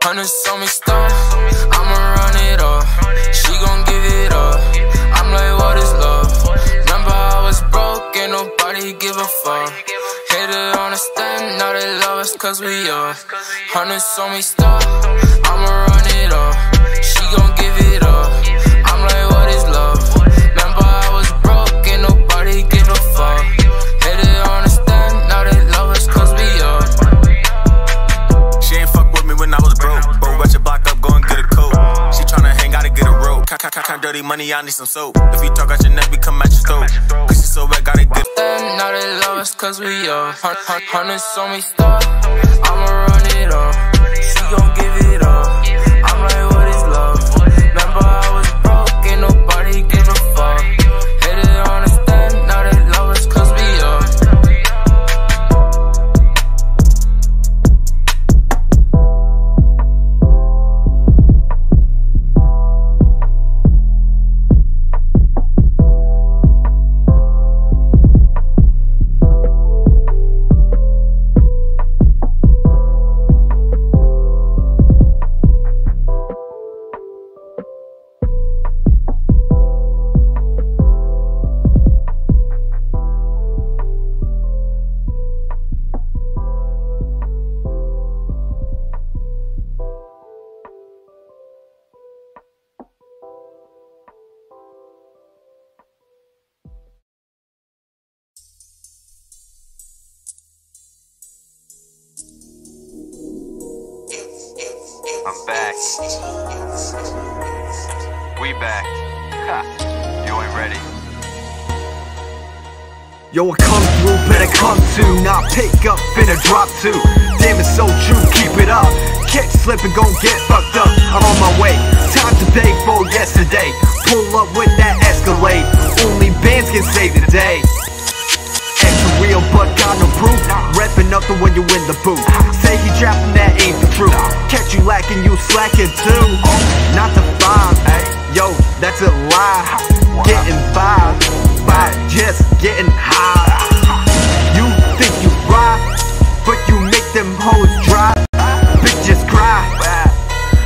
Hundreds on me stuff, I'ma run it up. She gon' give it up. I'm like, what is love? Remember I was broke, ain't nobody give a fuck. Hated on the stand, now they love us cause we up. Hundreds on me stuff, I'ma run it up. She gon' give it up. I'm like, what is love? Remember I was broke, ain't nobody give a fuck. Hated on the stand, now they love us cause we up. She ain't fuck with me when I was broke. But watch your block up, go and get a coat. She tryna hang out and get a rope. Count dirty money, I need some soap. If you talk out your neck, we come at your throat. Cause she so wet, gotta get. Now they love us cause we up. Hundreds on me stuff, I'ma run it up. She gon' give it up. I'm like, what is love? Remember I was broke, ain't nobody give a fuck. Hated on the stand, now they love us cause we up. I'm back. We back. Ha. You ain't ready. Yo, I come through, better come to. Not pick up, finna drop too. Damn, it's so true, keep it up. Catch slipping, gon' get fucked up. I'm on my way, time today for yesterday. Pull up with that Escalade. Only bands can save the day. Extra real, but got no proof. Reppin' nothing when you in the booth. Say he trapping, that ain't the truth. Catch you lacking, you slacking too. Not the vibe, yo, that's a lie. Getting by just getting high. You think you ride, but you make them hoes dry. Bitches cry.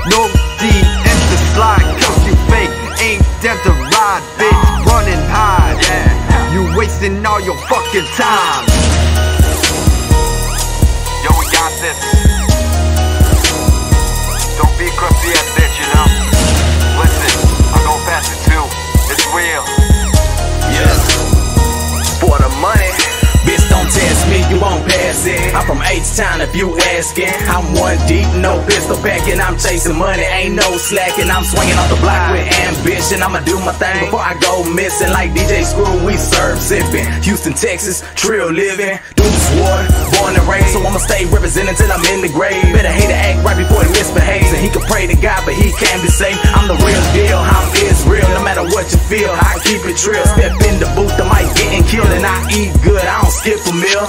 No DMs to slide, cause you fake. Ain't them to ride, bitch. Running high. You wasting all your fucking time. Yo, we got this. Don't be a crusty ass bitch, you know. Listen, I'm gon' pass it too. It's real. For the money, bitch, don't test me, you won't pass it. I'm from H-Town if you asking. I'm one deep, no pistol packing. I'm chasing money, ain't no slacking. I'm swinging off the block with ambition. I'ma do my thing before I go missing. Like DJ Screw, we serve sipping. Houston, Texas, trill living. Deuce water, born and raised, so I'ma stay representing till I'm in the grave. Better hate to act right before he misbehaves. And he can pray to God, but he can't be saved. I'm the real deal, I'm Israel. No matter what you feel, I keep it trill. Step in the booth, I might getting killed. And I eat good, I don't skip a meal.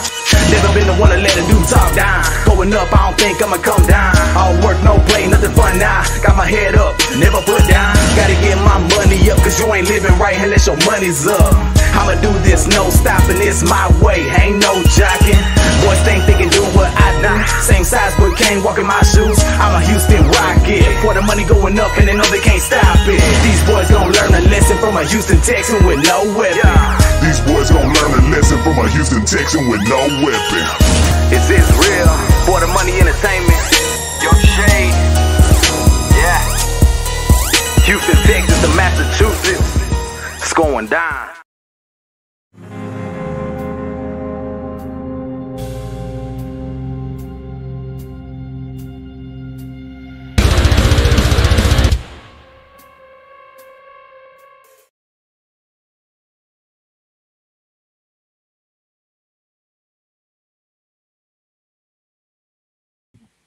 Never been the one to let a dude talk down. Going up, I don't think I'ma come down. All work, no play, nothing fun now. Got my head up, never put down. Gotta get my money up, cause you ain't living right unless your money's up. I'ma do this, no stopping, it's my way, ain't no jocking. Boys think they can do what I do. Same size but can't walk in my shoes. I'm a Houston Rocket. For the money going up and they know they can't stop it. These boys gon' learn a lesson from a Houston Texan with no weapon. These boys gon' learn a lesson from a Houston Texan with no weapon. It's real. For the money entertainment. Yo, Shade. Yeah. Houston, Texas to Massachusetts. It's going down.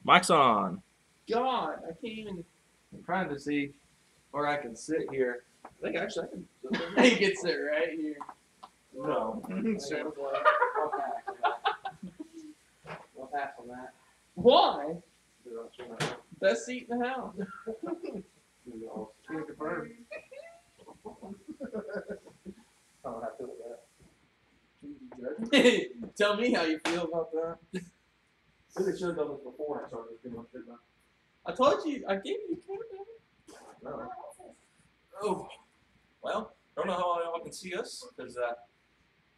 Mic's on. God, I can't even. I'm trying to see where I can sit here. I think actually I can. You can sit right here. No. Sure. We'll pass on that. Why? Best seat in the house. Confirmed. How I feel about that. Tell me how you feel about that. Maybe I should have done this before I started getting on shit now. I told you. I gave you the camera. No. Oh, well, don't know how y'all can see us because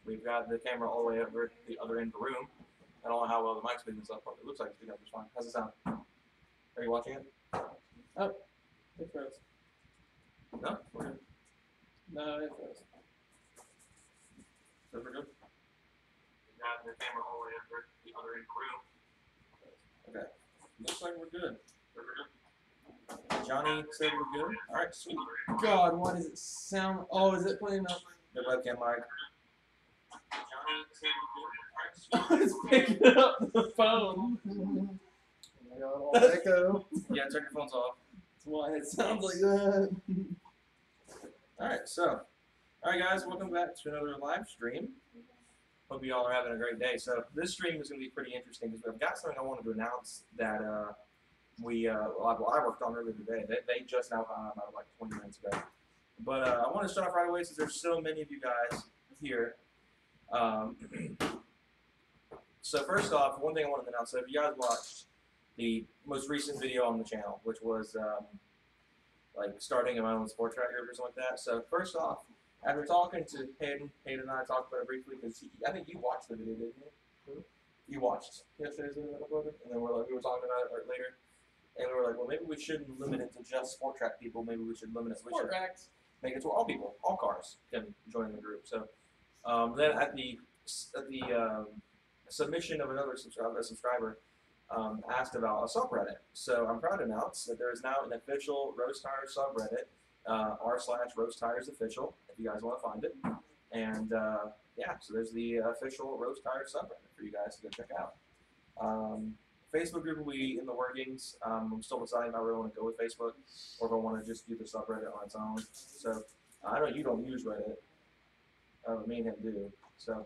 we've got the camera all the way over the other end of the room. I don't know how well the mic's picking this up, but it looks like it's picking up just fine. How's it sound? Are you watching it? Oh, it froze. No? We're good. No, it froze. So we're good? We've got the camera all the way over the other end of the room. Okay. Looks like we're good. We're good. Johnny said we're good. All right, sweet. God, why does it sound? Oh, is it playing up? The webcam mic. Johnny said we're good. All right, sweet. It's picking up the phone. I got all echo. Yeah, turn your phones off. That's why it sounds like that. Alright, alright guys, welcome back to another live stream. Hope you all are having a great day. So this stream is going to be pretty interesting because I've got something I wanted to announce that I worked on earlier today. They just now found out about like 20 minutes ago. But I want to start off right away since there's so many of you guys here. So first off, one thing I wanted to announce, so if you guys watched the most recent video on the channel, which was like starting my own sport track group or something like that. So first off, after talking to Hayden and I talked about it briefly because I think you watched the video, didn't you? You watched yesterday's video that uploaded, and then we were talking about it later, and we were like, well, maybe we shouldn't limit it to just sport track people. Maybe we should limit it. Sport tracks. Make it to all people, all cars can join the group. So then at the submission of another subscriber. Asked about a subreddit. So I'm proud to announce that there is now an official Roast Tires subreddit, r/RoastTiresOfficial, if you guys want to find it. And yeah, so there's the official Roast Tires subreddit for you guys to go check out. Facebook group will be in the workings. I'm still deciding if I really want to go with Facebook or if I want to just do the subreddit on its own. So I know you don't use Reddit. Me and him do. So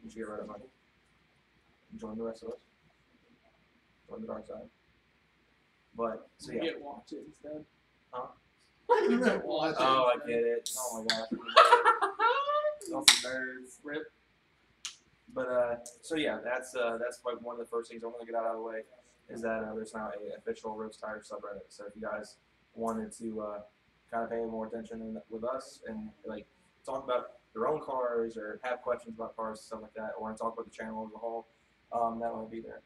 you should get Reddit money. Join the rest of us. Join the dark side. But, so yeah. You get watch it instead. Huh? You get watch it. Oh, I get it. Oh my gosh. All some nerds. Rip. But, so yeah, that's like one of the first things I want to get out of the way is that there's now a official Roast Tire subreddit. So if you guys wanted to kind of pay more attention with us and like talk about your own cars or have questions about cars and stuff like that, or want to talk about the channel as a whole, that will be there.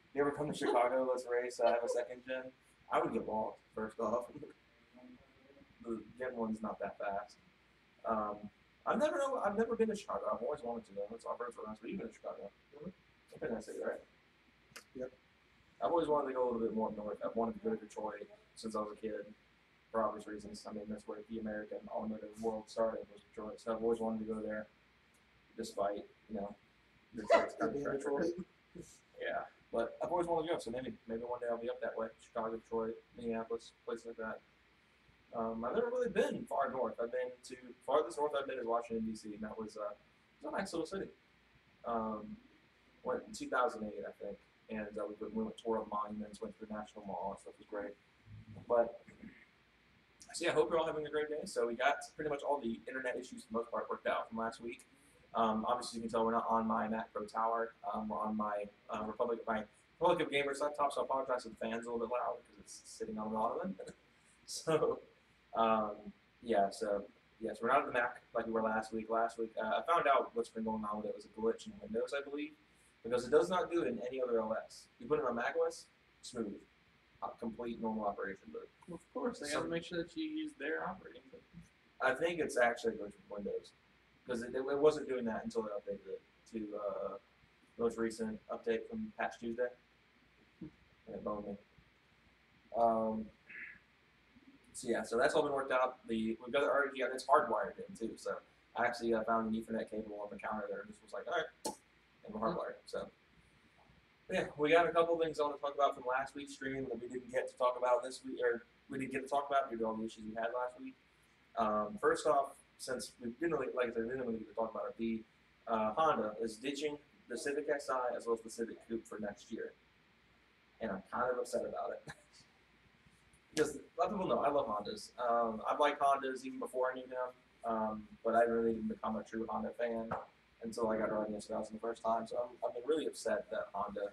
If you ever come to Chicago, let's race. I have a second gen. I would get lost first off. The gen one's not that fast. I've never been to Chicago. I've always wanted to go. That's our first one. But you've been to Chicago. I've been to that city, right? Yep. I've always wanted to go a little bit more north. I've wanted to go to Detroit since I was a kid, for obvious reasons. I mean, that's where the American automotive world started, was Detroit. So I've always wanted to go there, despite, you know, Detroit's kind of treacherous. Yeah, but I've always wanted to go. So maybe one day I'll be up that way. Chicago, Detroit, Minneapolis, places like that. I've never really been far north. I've been to farthest north I've been is Washington D.C. and that was a nice little city. Went in 2008, I think, and we went tour of monuments, went to the National Mall, and stuff was great. But so yeah, I hope you're all having a great day. So we got pretty much all the internet issues for the most part worked out from last week. Obviously, you can tell we're not on my Mac Pro Tower. We're on my Republic of Gamers laptop, so I apologize if the fan's a little bit loud because it's sitting on an ottoman. So. So we're not at the Mac like we were last week. Last week, I found out what's been going on with it was a glitch in Windows, I believe, because it does not do it in any other OS. You put it on Mac OS, smooth, complete normal operation. But Well, of course, they got to make sure that you use their operating system. I think it's actually a glitch with Windows because it wasn't doing that until they updated it to the most recent update from Patch Tuesday, and it boned me. So yeah, so that's all been worked out. We've got the RG, and it's hardwired in too. So I actually found an Ethernet cable on the counter there, and just was like, all right, and we're hardwired. So yeah, we got a couple things I want to talk about from last week's stream that we didn't get to talk about this week, or we didn't get to talk about due to all the issues we had last week. First off, since we didn't really, like I said, we didn't really get to talk about it, the Honda is ditching the Civic Si as well as the Civic Coupe for next year, and I'm kind of upset about it. Because a lot of people know I love Hondas. I've liked Hondas even before I knew them, but I really didn't become a true Honda fan until I got riding S1000 the first time. So I've been really upset that Honda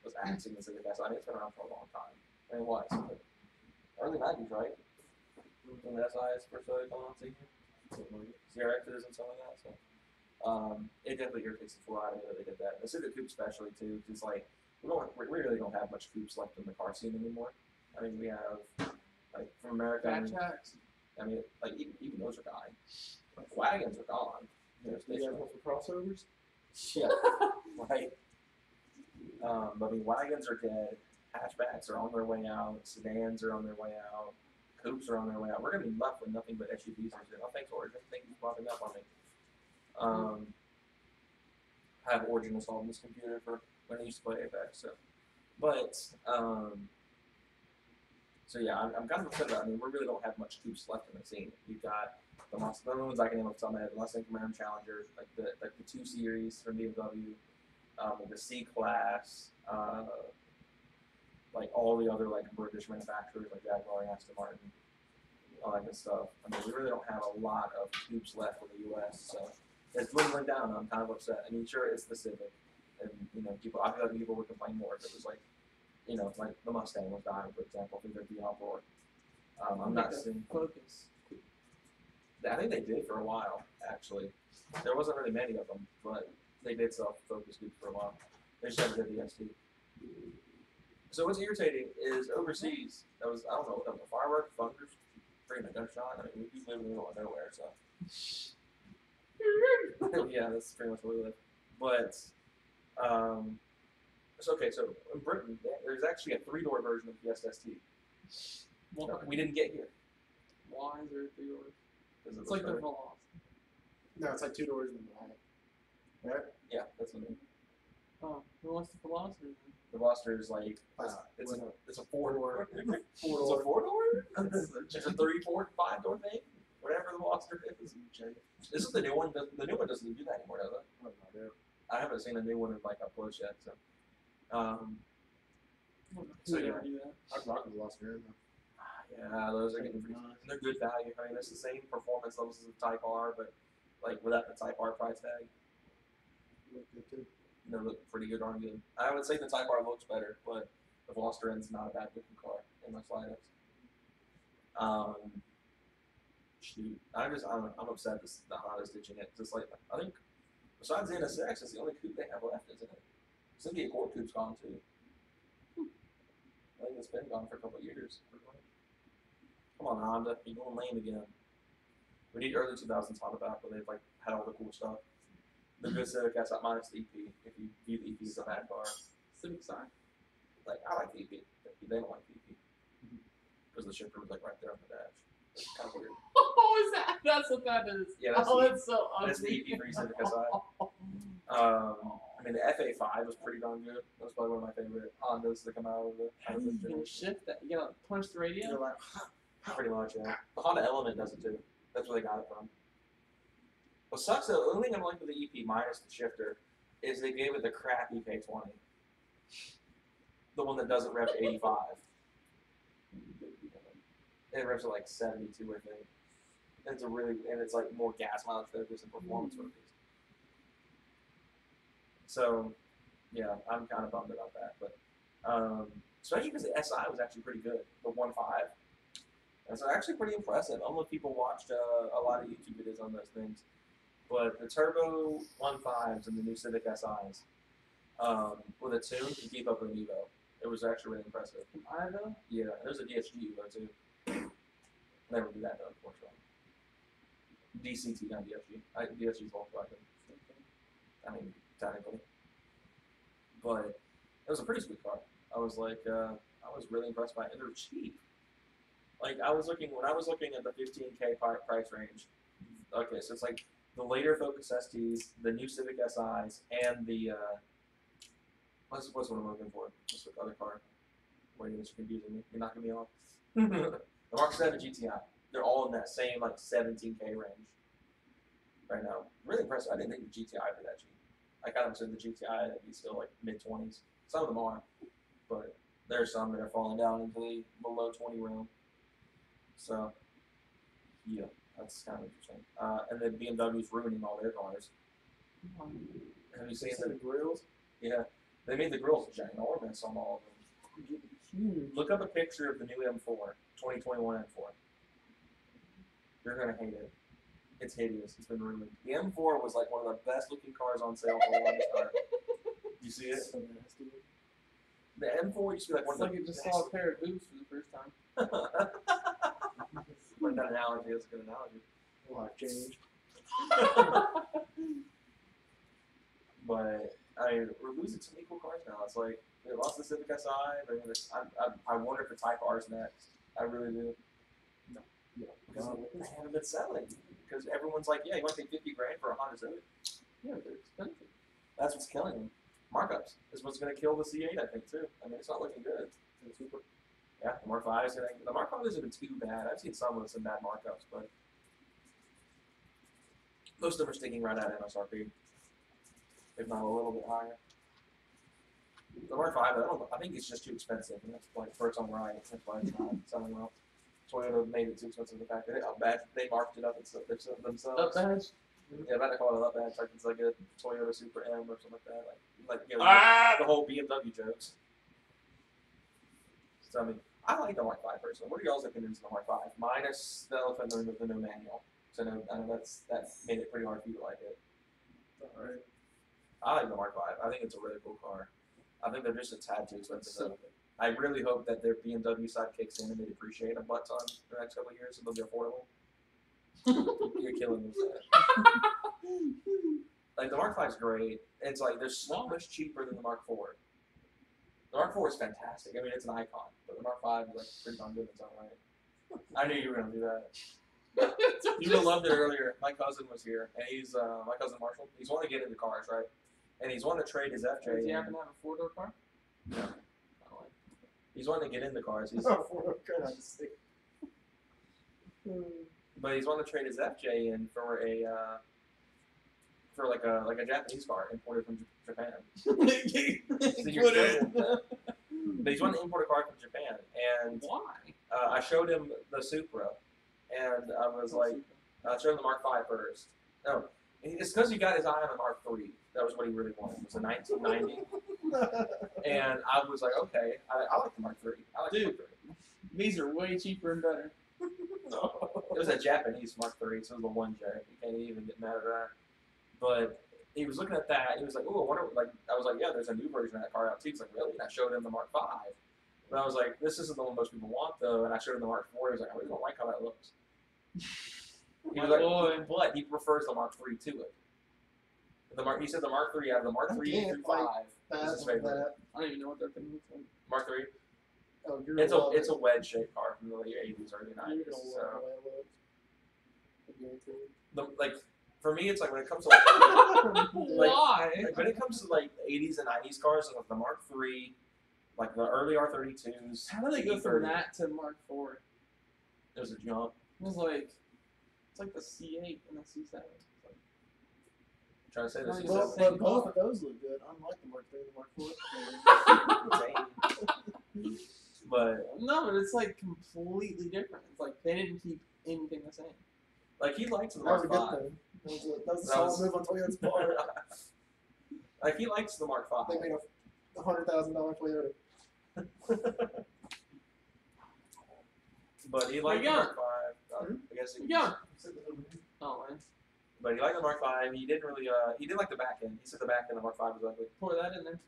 was axing the Civic SI. I mean, it's been around for a long time. I mean, what? Early 90s, right? When the SIs first started going on TV. CRXs and stuff like that. So it definitely irritates the floor out of me that they did that. The Civic Coupe especially too, because like we really don't have much coupes left in the car scene anymore. I mean, we have like from America. I mean, like even those are dying. Like, wagons are gone. You guys want for crossovers? Yeah, right. But I mean, wagons are dead. Hatchbacks are on their way out. Sedans are on their way out. Coupes are on their way out. We're gonna be left with nothing but SUVs. Oh, thanks, Origin. Thank you for popping up on me. I have Origin installed on this computer for when I used to play Apex. So, but so yeah, I'm kind of upset about it. I mean, we really don't have much coupes left in the scene. We've got the only ones I can name off the top of my head: the Mustang Camaro Challenger, like the 2 Series from BMW, the C Class, like all the other like British manufacturers like Jaguar, Aston Martin, all that good stuff. I mean, we really don't have a lot of coupes left in the U.S. So it's dwindling down. I'm kind of upset. I mean, sure, it's the Civic, and you know, I feel like people would complain more if it was like, you know, like the Mustang was dying, for example, if there'd be an uproar. I'm not seeing Focus. I think they did for a while, actually. There wasn't really many of them, but they did sell Focus coupes for a while. They just never did the ST. So what's irritating is overseas, that was, I don't know what that was, a firework, thunders, freaking a gunshot. I mean, we live in the middle of nowhere, so. Yeah, that's pretty much where we live. But, so okay, so in Britain, there's actually a 3-door version of the Fiesta ST. We didn't get here. Why is there 3 doors? It's like they're Veloz. No, it's like 2 doors in the back. Right? Yeah, that's what I mean. Oh, who wants the Veloster? The Veloster is like, it's a 4-door. It's a 4-door? It's a 3, 4, 5-door thing? Whatever the Veloster is. This is the new one. The new one doesn't do that anymore, does it? I haven't seen a new one in like up close yet, so. So yeah. I'd rock the Lost Air. Yeah, those are getting pretty. And they're good value. I mean, it's the same performance levels as the Type R, but like without the Type R price tag. Look good too. They look pretty good on good. I would say the Type R looks better, but the Veloster N's not a bad looking car in my slightest. Shoot, I'm upset that the Honda's ditching it. Just like I think besides the NSX, it's the only coupe they have left, isn't it? Cynthia Accord coupe's gone too. I think it's been gone for a couple of years. Come on, Honda, you're going lame again. We need early 2000s Honda back where they've like had all the cool stuff. The good Civic SI minus the EP, if you view the EP as a bad car. Civic side. Like, I like the EP. They don't like the EP. Because the shifter was like right there on the dash. It's kind of weird. Oh, is that? That's what that is. Yeah, that's that's so ugly. That's the EP for Civic SI. I mean, the FA5 was pretty darn good. That was probably one of my favorite Hondas that come out of the. How do you even shift that? You gotta punch the radio? You're like, pretty much, yeah. The Honda Element does it too. That's where they got it from. What sucks though, the only thing I like with the EP minus the shifter is they gave it the crappy K20. The one that doesn't rev to 85. It revs to like 72, I think. And it's like more gas mileage focused and performance focused. So, yeah, I'm kind of bummed about that. But especially because the SI was actually pretty good, the 1.5. It's actually pretty impressive. I don't know if people watched a lot of YouTube videos on those things. But the turbo 1.5s and the new Civic SIs with a tune can keep up with an Evo. It was actually really impressive. Evo? Yeah, there's a DSG Evo too. Never do that though, unfortunately. DCT, not DSG. DSG's Volkswagen. I mean, technically. But it was a pretty sweet car. I was like, I was really impressed by it. And they're cheap. Like, when I was looking at the 15K price range, okay, so it's like the later Focus STs, the new Civic SIs, and the, what's what I'm looking for? What's the other car? Wait, it's confusing me. You're knocking me off. The Mark 7 GTI. They're all in that same, like, 17K range right now. Really impressive. I didn't think the GTI would be that cheap. I kind of said the GTI would be still, like, mid-20s. Some of them are, but there's some that are falling down into the below 20 realm. So, yeah, that's kind of interesting. And then BMW's ruining all their cars. Have you seen the grills? Yeah, They made the grills ginormous on all of them. Huge. Look up a picture of the new M4, 2021 M4. You're gonna hate it. It's hideous. It's been ruined. The M4 was like one of the best looking cars on sale for the longest time. Did you see it? So nasty. The M4 used to be like one It's of like the you just saw a pair of boobs for the first time. Like that analogy. That's a good analogy. Life changed. But we're losing so many cool cars now. It's like they lost the Civic SI. I wonder if the Type R is next. I really do. No. Because they haven't been selling. Because everyone's like, yeah, you want to pay $50,000 for a Honda Civic? Yeah, they're expensive. That's what's killing them. Markups is what's going to kill the C8, I think, too. I mean, it's not looking good. It's super. Yeah, the Mark 5 is going to. The Mark 5 isn't too bad. I've seen some with some bad markups, but most of them are sticking right at MSRP, if not a little bit higher. The Mark 5, I think it's just too expensive, and that's like for its own right. That's why it's not selling well. Toyota made it too expensive. The fact that they marked it up themselves. Up badge. Yeah, I'm about to call it up badge. Like it's like a Toyota Super M or something like that. Like you know, the whole BMW jokes. So I mean, I like the Mark 5 personally. What are y'all's opinions on the Mark 5? Minus the elephant in the room with the no manual. So I know that made it pretty hard for you to like it. Alright. I like the Mark 5. I think it's a really cool car. I think they're just a tad too expensive. So, I really hope that their BMW side kicks in and they depreciate a butt ton in the next couple of years and they'll be affordable. You're killing me with that. Like the Mark 5 is great. It's like they're so much cheaper than the Mark 4. The Mark 4 is fantastic. I mean, it's an icon, but the Mark 5 is like pretty darn good in its own right. I knew you were gonna do that. You would have loved it earlier. My cousin was here, and he's my cousin Marshall. He's wanting to get into cars, right? And he's wanting to trade his FJ. Does he happen to have a 4-door car? No. He's wanting to get into cars. He's, but he's wanting to trade his FJ in for a like a Japanese car imported from Japan. So you're trading that. But he's wanting to import a car from Japan, and Why? I showed him the Supra, and I was like, I showed him the Mark 5 first. No, it's because he got his eye on the Mark 3. That was what he really wanted. It was a 1990. And I was like, okay, I like the Mark 3. I like the Mark 3. These are way cheaper and better. It was a Japanese Mark 3, so it was a 1J. You can't even get mad at that. But he was looking at that, and he was like, oh, I wonder, like, I was like, yeah, there's a new version of that car out too. He's like, really? And I showed him the Mark 5. And I was like, this isn't the one most people want, though. And I showed him the Mark 4. He was like, I really don't like how that looks. He was like, but he prefers the Mark 3 to it. He said the Mark 3 out of the Mark 3 through 5 is his favorite. I don't even know what that thing looks like. Mark 3? Oh, It's a wedge shaped car from the late 80s, early 90s. So, like, for me, it's like when it comes to Why? like when it comes to like 80s and 90s cars, like the Mark 3, like the early R32s. How do they go from that to Mark 4? There's a jump. It was like, it's like the C8 and the C7. I'm trying to say this. Well, but both of those look good. Unlike the Mark 3 and the Mark 4. But no, but it's like completely different. It's like they didn't keep anything the same. like he likes the That was a Mark 5. good thing. That was a solid move on Toyota's part. Like he likes the Mark 5. They made a $100,000 Toyota. But he liked the Mark 5. I guess he Yeah. Oh man. But he liked the Mark 5. He didn't really he didn't like the back end. He said the back end of the Mark 5 was ugly. Pour that in there.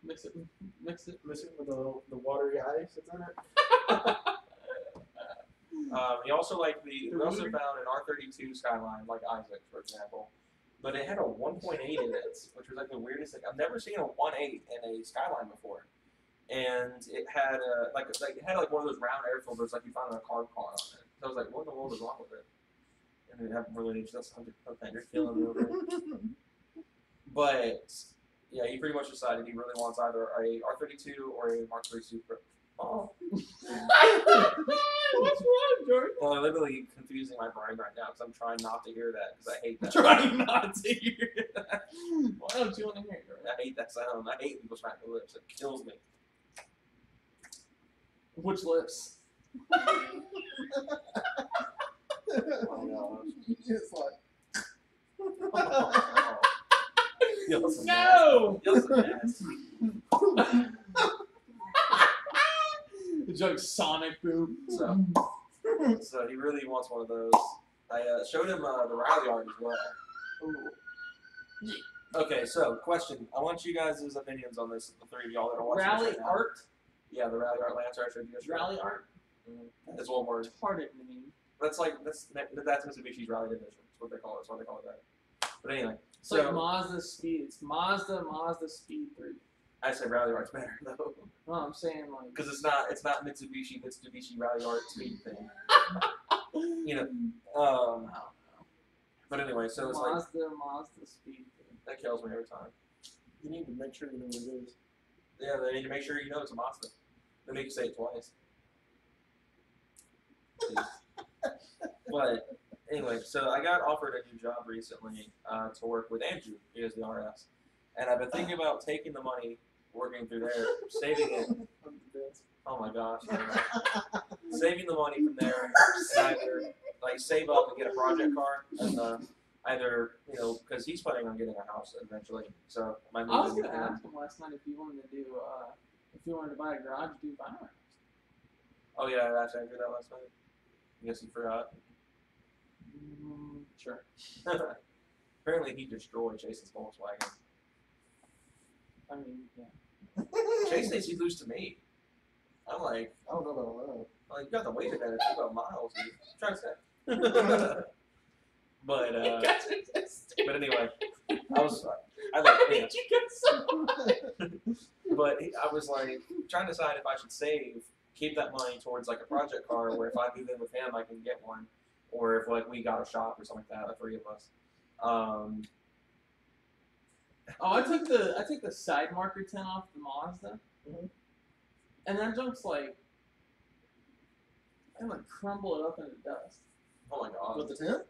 Mix it. Mix it with the watery ice that's in it. He also liked we also found an R32 Skyline, like Isaac, for example. But it had a 1.8 in it, which was like the weirdest thing. I've never seen a 1.8 in a Skyline before. And it had one of those round air filters like you found in a car on it. So I was like, what in the world is wrong with it? And it had really just okay, you're killing me over it. But yeah, he pretty much decided he really wants either a R32 or a Mark III Supra. Oh. What's wrong, Jordan? Well, I'm literally confusing my brain right now because I'm trying not to hear that because I hate that. Trying not to hear that. Why don't you want to hear it, Jordan? I hate that sound. I hate people smacking their lips. It kills me. Which lips? It's like. Y'all some No! nasty. Y'all some nasty. The joke Sonic Boom. So he really wants one of those. I showed him the Rally Art as well. Okay, so question. I want you guys' opinions on this, the three of y'all that are watching Rally this right now. Art? Yeah, the Rally Art Lancer I showed you yesterday. Rally Art? It's one word. Retarded name. That's Mitsubishi's Rally Division. That's what they call it. That's why they call it that. But anyway, It's so like Mazda Speed. It's Mazda Speed 3. I say Rally Art's better though, No, I'm saying like. because it's not Mitsubishi Rally Art speed thing. You know, but anyway, so it's like Mazda Speed 3. that kills me every time. You need to make sure you know what it is. Yeah, they need to make sure you know it's a Mazda. They make you say it twice. But anyway, so I got offered a new job recently to work with Andrew. He is the RS, and I've been thinking about taking the money, working through there, saving it. Oh my gosh, saving the money from there, and either like save up and get a project car, and either because he's planning on getting a house eventually. So my I was gonna ask him last night if he wanted to do if he wanted to buy a garage to do vinyl. Oh yeah, I asked Andrew that last night. I guess he forgot. Sure. Apparently he destroyed Jason's Volkswagen. I mean, yeah. Chase thinks he lose to me. I'm like, I don't know about that. you got the weight advantage. You got miles. Dude. I'm trying to say. But anyway, But I was like trying to decide if I should keep that money towards like a project car, where if I move in with him, I can get one, or if like we got a shop or something like that, the three of us. I took the side marker tint off the Mazda, and that junk's like, I like crumble it up into dust. Oh my god. With the tent?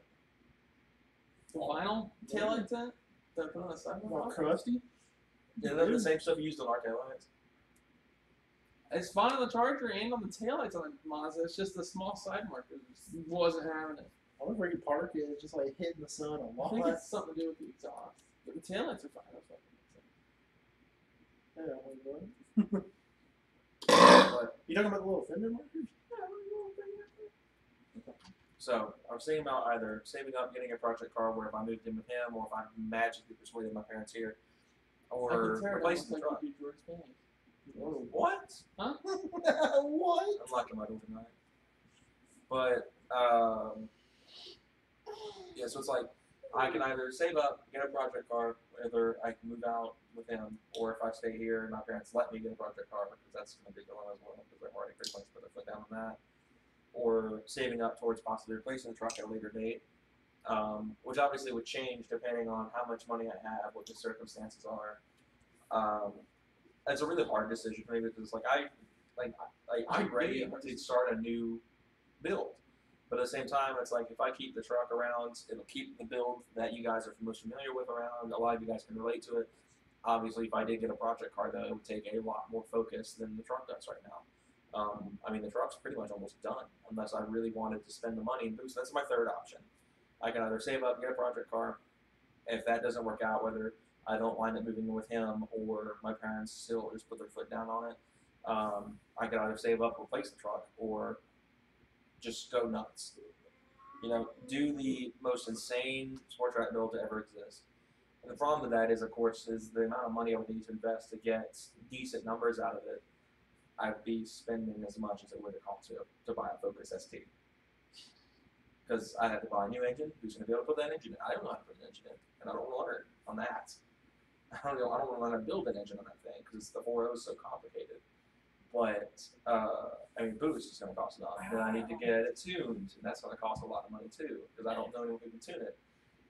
The vinyl taillight tint that I put on the side More marker. crusty? Isn't that the same stuff you used on our taillights? It's fine on the Charger and on the taillights on the Mazda. It's just the small side marker just wasn't having it. I wonder if we could park it. It's just like hitting the sun a I lot. think it's something to do with the exhaust. But the taillights are fine. That's Yeah, what are you doing? But You talking about the little fender markers? so I was thinking about either saving up, getting a project car, where if I moved in with him, or if I magically persuaded my parents here, or replacing the truck. George Banks. What? Huh? What? I'm locking my door tonight. But yeah, so it's like I can either save up, get a project car, whether I can move out with him, or if I stay here and my parents let me get a project car, because that's going to be a dilemma as well, because they've already pretty much put their foot down on that. Or saving up towards possibly replacing the truck at a later date, which obviously would change depending on how much money I have, what the circumstances are. It's a really hard decision for me, because I'm ready to start a new build, but at the same time, it's like if I keep the truck around, it'll keep the build that you guys are most familiar with around. A lot of you guys can relate to it. Obviously, if I did get a project car, though, it would take a lot more focus than the truck does right now. I mean, the truck's pretty much almost done, unless I really wanted to spend the money and boost. That's my third option. I can either save up, get a project car. If that doesn't work out, whether I don't wind up moving in with him, or my parents still just put their foot down on it, I can either save up, replace the truck, or just go nuts. Do the most insane sport track build to ever exist. And the problem with that is, of course, is the amount of money I would need to invest to get decent numbers out of it. I'd be spending as much as it would have cost to buy a Focus ST. Because I had to buy a new engine. Who's going to be able to put that engine in? I don't know how to put an engine in, and I don't want to learn on that. I don't want to learn how to build an engine on that thing, because the 4.0 is so complicated. But, I mean, boost is going to cost enough. Then I need to get it tuned, and that's going to cost a lot of money too, because I don't know anyone who can tune it.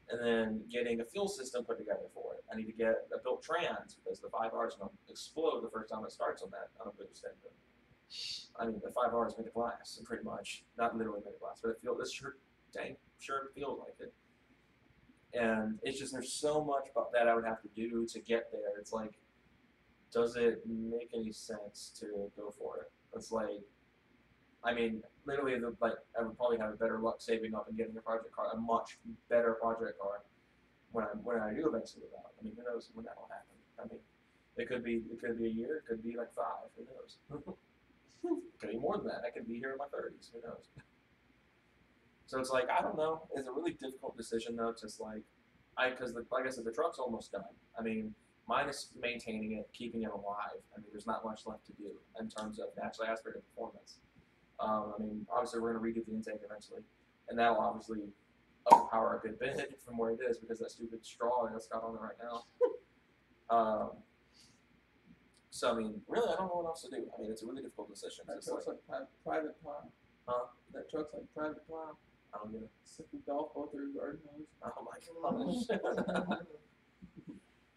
And then getting a fuel system put together for it. I need to get a built trans, because the 5R is going to explode the first time it starts on a boost engine. I mean, the 5R is made of glass, pretty much. Not literally made of glass, but it sure feels like it. And it's just, there's so much that I would have to do to get there. It's like, does it make any sense to go for it? It's like, I mean, literally, I would probably have a better luck saving up and getting a project car, a much better project car, when I do eventually move out. I mean, who knows when that will happen? I mean, It could be a year. It could be like 5. Who knows? It could be more than that. I could be here in my 30s. Who knows? So it's like I don't know. It's a really difficult decision though. Just like because like I said, the truck's almost done. I mean, minus maintaining it, keeping it alive. I mean, there's not much left to do in terms of naturally aspirated performance. I mean, obviously we're going to redo the intake eventually, and that'll obviously overpower a good bit from where it is because that stupid straw that's got on it right now. So I mean, really, I don't know what else to do. I mean, it's a really difficult decision. That It's truck's like private plow. Huh? That truck's like private plow. I don't get it. Sick of golf ball through garden hose. Oh my gosh.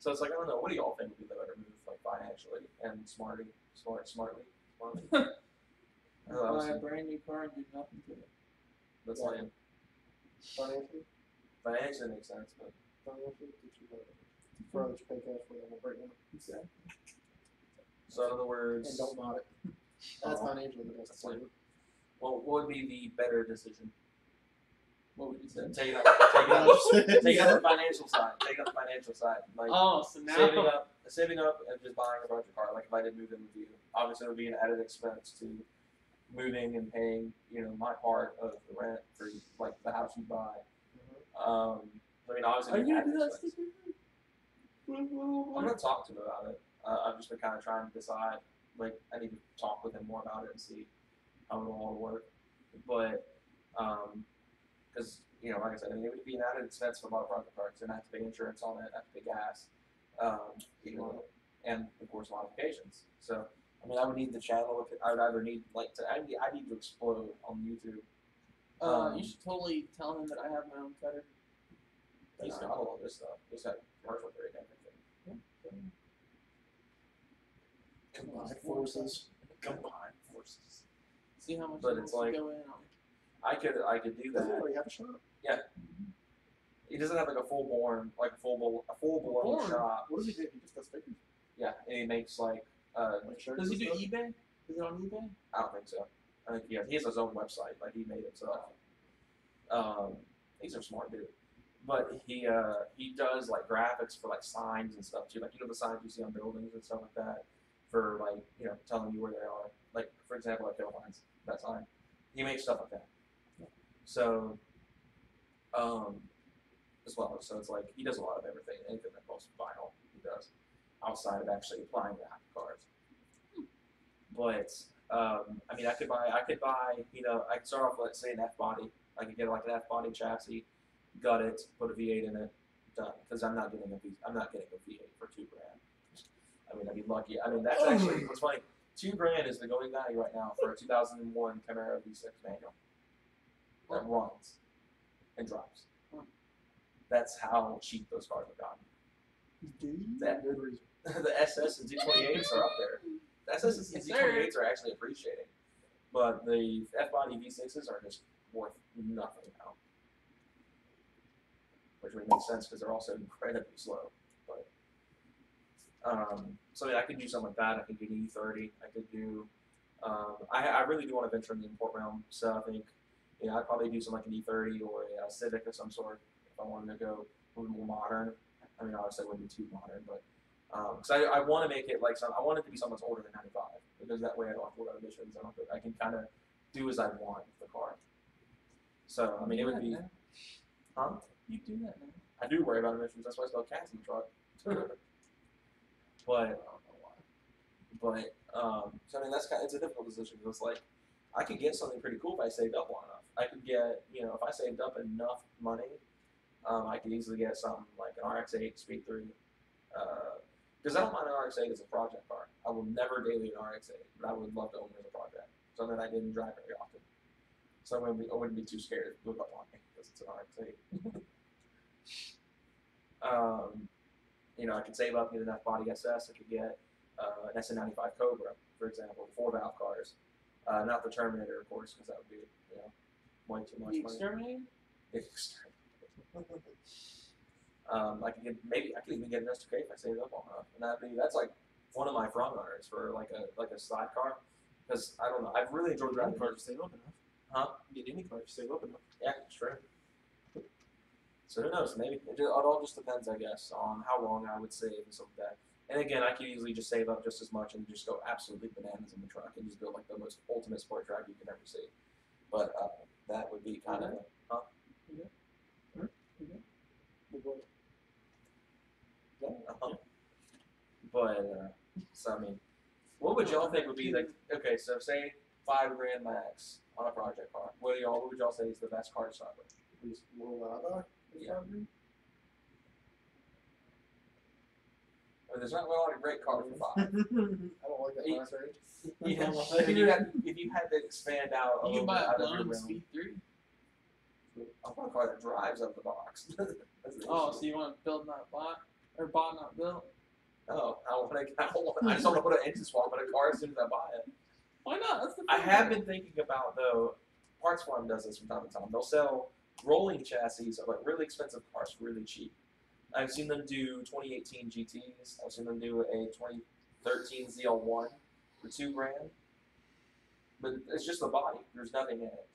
So it's like I don't know. What do y'all think would be the better move, like financially and smartly? Buy a brand new car and do nothing to it. That's Yeah. lame. Financially, Financially makes sense, but financially, did you prefer that you pay cash for them or break down? Exactly. so in other words, And don't mod it. That's financially the best That's decision. well, what would be the better decision? What would you say? Take it out the financial side. Take out the financial side. Like Oh, so now saving up and just buying a budget car. Like if I did move in with you, obviously it would be an added expense to moving and paying, my part of the rent for like the house you buy. I mean, obviously, are it'd be you an gonna do added that? expense. I'm gonna talk to him about it. I've just been kind of trying to decide. Like, I need to talk with him more about it and see how it will all work. But, because like I said, I mean, it would be an added expense for a lot of private cars. And I have to pay insurance on it. I have to pay gas, and of course modifications. So, I mean, I would need the channel. I would either need I need to explode on YouTube. You should totally tell him that I have my own cutter. He's got all of this stuff. He's got commercial grade and everything. Combined forces. Combined forces. See how much But he it's wants like- to go in on. I could do Doesn't he that. already have a shop? He doesn't have like a full blown Born? shop. What does he do? He just does stickers? Yeah, and he makes like Like shirts Does he and do stuff? eBay? Is it on eBay? I don't think so. I think he has his own website, like he made it himself. He's a smart dude. But he does like graphics for like signs and stuff too. Like the signs you see on buildings and stuff like that for like, telling you where they are. Like for example, like Philippines, that sign. He makes stuff like that. So as well. So it's like he does a lot of everything, anything that involves vinyl he does, outside of actually applying the cars. But I mean, I could buy, I could start off, let's say, an F body. I could get like an F body chassis, gut it, put a V8 in it, done. Because I'm not getting a V8 for $2,000. I mean, I'd be lucky. I mean, that's actually what's funny. $2,000 is the going value right now for a 2001 Camaro V6 manual that runs and drives. That's how cheap those cars have gotten. That Good reason. the SS and Z28s are up there. The SS and Z28s are actually appreciating, but the F-body V6s are just worth nothing now. Which would make sense because they're also incredibly slow. But so yeah, I could do something like that. I could do an E30. I could do. I really do want to venture in the import realm. So I think I'd probably do something like an E30 or a Civic of some sort if I wanted to go a little more modern. I mean, obviously, I wouldn't be too modern, but because I want to make it like I want it to be something that's older than 95 because that way I don't have to worry about emissions. I can kind of do as I want with the car. So I mean, it would be. Huh? You do that now. I do worry about emissions. That's why I still have cats in the truck. But so I mean, it's a difficult decision because it's like I could get something pretty cool if I saved up long enough. I could get if I saved up enough money, I could easily get something like an RX-8 Speed 3. Because I don't mind an RX-8 as a project car. I will never daily an RX-8, but I would love to own it as a project. So then I didn't drive very often. So I wouldn't be too scared to look up on me because it's an RX-8. I could save up, get an F-body SS. I could get an SN95 Cobra, for example, the 4-valve cars. Not the Terminator, of course, because that would be way too much The money. Exterminator? I could even get an S2K if I saved up on enough, and that's like one of my front runners for like a slide car, because I don't know, I've really enjoyed driving cars. Save up enough. Huh? Get any car to save up enough. Yeah, it's true. So who knows? Maybe it all just depends, I guess, on how long I would save and stuff like that. And again, I could easily just save up just as much and just go absolutely bananas in the truck and just build like the most ultimate sport track you can ever see. But that would be kind of. But so I mean, what would y'all think would be like? Okay, so say $5 grand max on a project car. What would y'all say is the best car to start with? At least more than I Yeah. I mean, there's not a lot of great cars for $5. I don't like that price range. Yeah, if you had to expand out a You little can bit buy out a of your blown realm, Speed 3. I want a car that drives out of the box. That's the Oh, issue. so you want to build not bought, or bought not built? No, I just don't want to put an engine swap in a car as soon as I buy it. Why not? That's the I fun have part. been thinking about, though, Parts Farm does this from time to time. They'll sell rolling chassis of like really expensive cars for really cheap. I've seen them do 2018 GTs. I've seen them do a 2013 ZL1 for $2 grand. But it's just the body. There's nothing in it.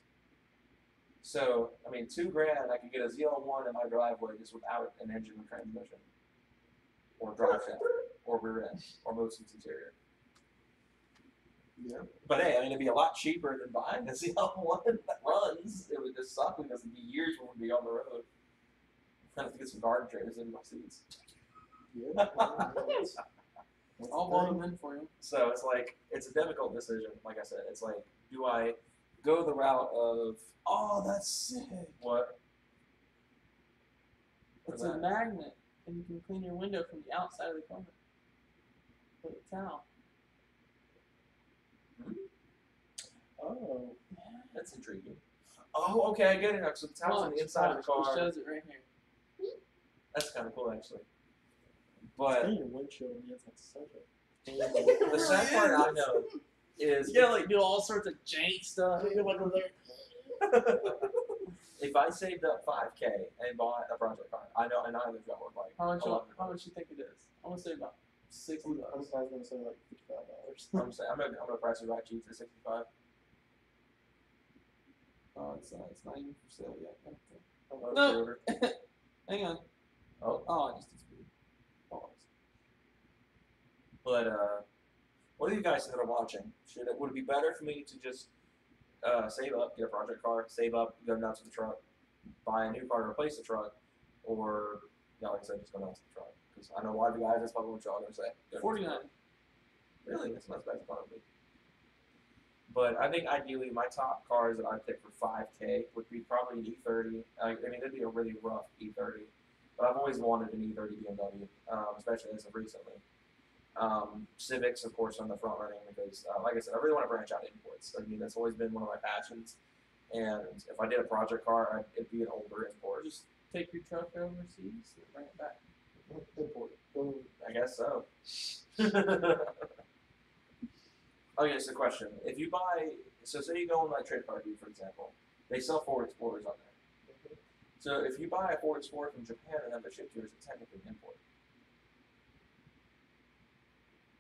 So, I mean, $2 grand, I could get a ZL1 in my driveway just without an engine or transmission, or drive shaft, or rear end, or most interior. Yeah. But hey, I mean, it'd be a lot cheaper than buying a ZL1 that runs. It would just suck because it'd be years when we'd be on the road. I'd have to get some garden trainers in my seats. Yeah. I'll buy them in for you. So it's like, it's a difficult decision. Like I said, it's like, do I go the route of, Oh, that's sick. what? It's What's a that? magnet, and you can clean your window from the outside of the car with a towel. Oh. That's intriguing. Oh, okay, I get it now. So the towel's on the inside of the It car. shows it right here. That's kind of cool, actually. But Clean your windshield on the inside. Such a. the sad part I know is You gotta like do all sorts of jank stuff. You're like over there. if I saved up $5K and bought a project car, I know that would like How much? $11. How much you think it is? I want to say about $60. I was gonna say like $55. I'm saying I'm gonna price it right cheap for 65. Oh, it's not even for sale yet. Oh, No. pre-order. Hang on. Oh, Oh, I just disappeared. Pause. but what do you guys that are watching? Would it be better for me to just save up, get a project car, save up, go nuts with the truck, buy a new car to replace the truck, or like I said, just go nuts with the truck? Because I know a lot of you guys. That's probably what y'all are gonna say. Go nuts with the 49. truck. Really, that's not as bad as probably. But I think ideally my top cars that I'd pick for $5K would be probably an E30. I mean, it'd be a really rough E30. But I've always wanted an E30 BMW, especially as of recently. Civics, of course, on the front running because, like I said, I really want to branch out imports. I mean, that's always been one of my passions. And if I did a project car, it'd be an older import. Just take your truck overseas and bring it back. Import. Boom. I guess so. Okay, so question. If you buy, so say you go on like Trade Car View, for example, they sell Ford Explorers on there. So if you buy a Ford Explorer from Japan and have it shipped here, is it technically an import?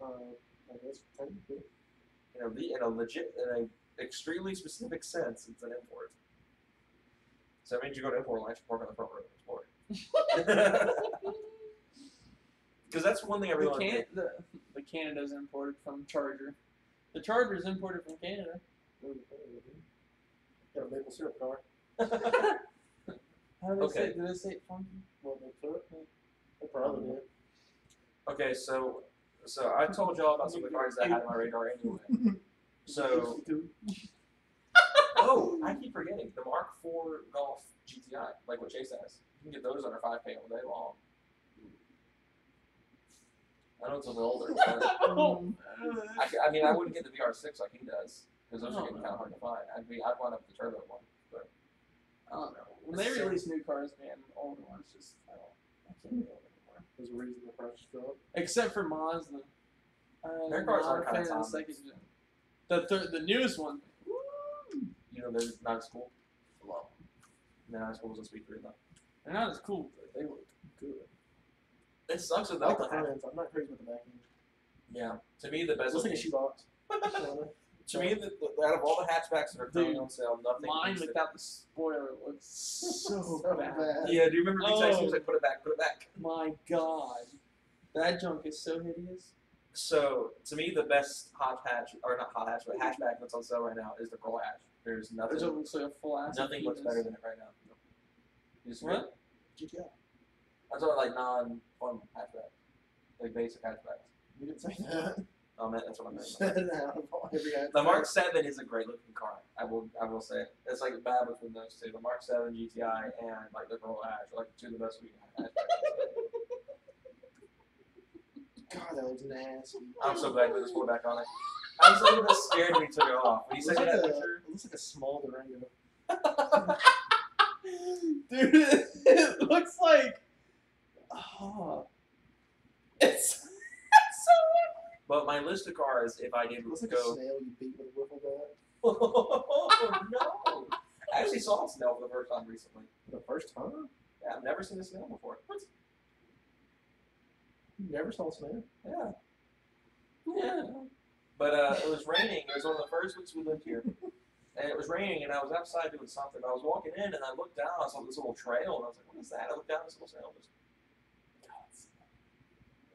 I guess technically. In an extremely specific sense, it's an import. So that means you go to import line, you park on the front row of the Explorer. Because that's one thing I really want to do. The Canada's imported from Charger. The Charger's imported from Canada. Got a maple syrup car. How do they Okay. say it? Do they say it funky? Well, maple syrup. They probably did. Okay, so I told y'all about some of the cars that I had on my radar anyway. So, I keep forgetting the Mark IV Golf GTI, like what Chase has. You can get those under $5K all day long. I know it's a little older. But I mean, I wouldn't get the VR6 like he does because those are getting kind of hard to find. I'd wind up with the turbo one, but I don't know. When they release new cars, man, the older ones just I can't do it anymore. There's a reason the prices go up. Except for Mazda. Their cars not are a kinda fan of the timeless. second gen. The newest one. you know they're not as cool. Love them. Not as cool as a Speed 3 though. They're not as cool, but they look good. It sucks with I like the that. front ends. I'm not crazy with the back end. Yeah, to me the best. Looks like a shoebox. To me, out of all the hatchbacks that are currently Dude, on sale, nothing. Mine beats it. without the spoiler looks so So bad. bad. Yeah, do you remember Big Tyson Oh. was like, put it back, put it back? My God. That junk is so hideous. So to me, the best hot hatch, or not hot hatch, but hatchback that's on sale right now is the Pearl Hatch. There's nothing. There's looks like a full ass. Nothing looks better than it right now. You disagree? What? GTI. I'm talking like non-fun hatchbacks, like basic hatchbacks. You didn't say that. Oh man, that's what I You meant. said it out of every The Mark 7 is a great looking car. I will say. It's like a bad between those two. The Mark 7 GTI and like the Pearl Hatch are like two of the best we can have. God, that looks nasty. I'm so glad we just put it back on it. I was a little bit scared when he took it off. When you It said looks like that a, picture, it looks like a small Durango. Dude, it looks like. Oh. It's so. but my list of cars, if I did It looks like a go, snail you beat with a wiffle bat. oh no! I actually saw a snail for the first time recently. For the first time? Yeah, I've never seen a snail before. You never saw a snail? Yeah. Yeah. But it was raining. It was one of the first weeks we lived here. And it was raining, and I was outside doing something. I was walking in, and I looked down, I saw this little trail, and I was like, what is that? I looked down, this little snail was...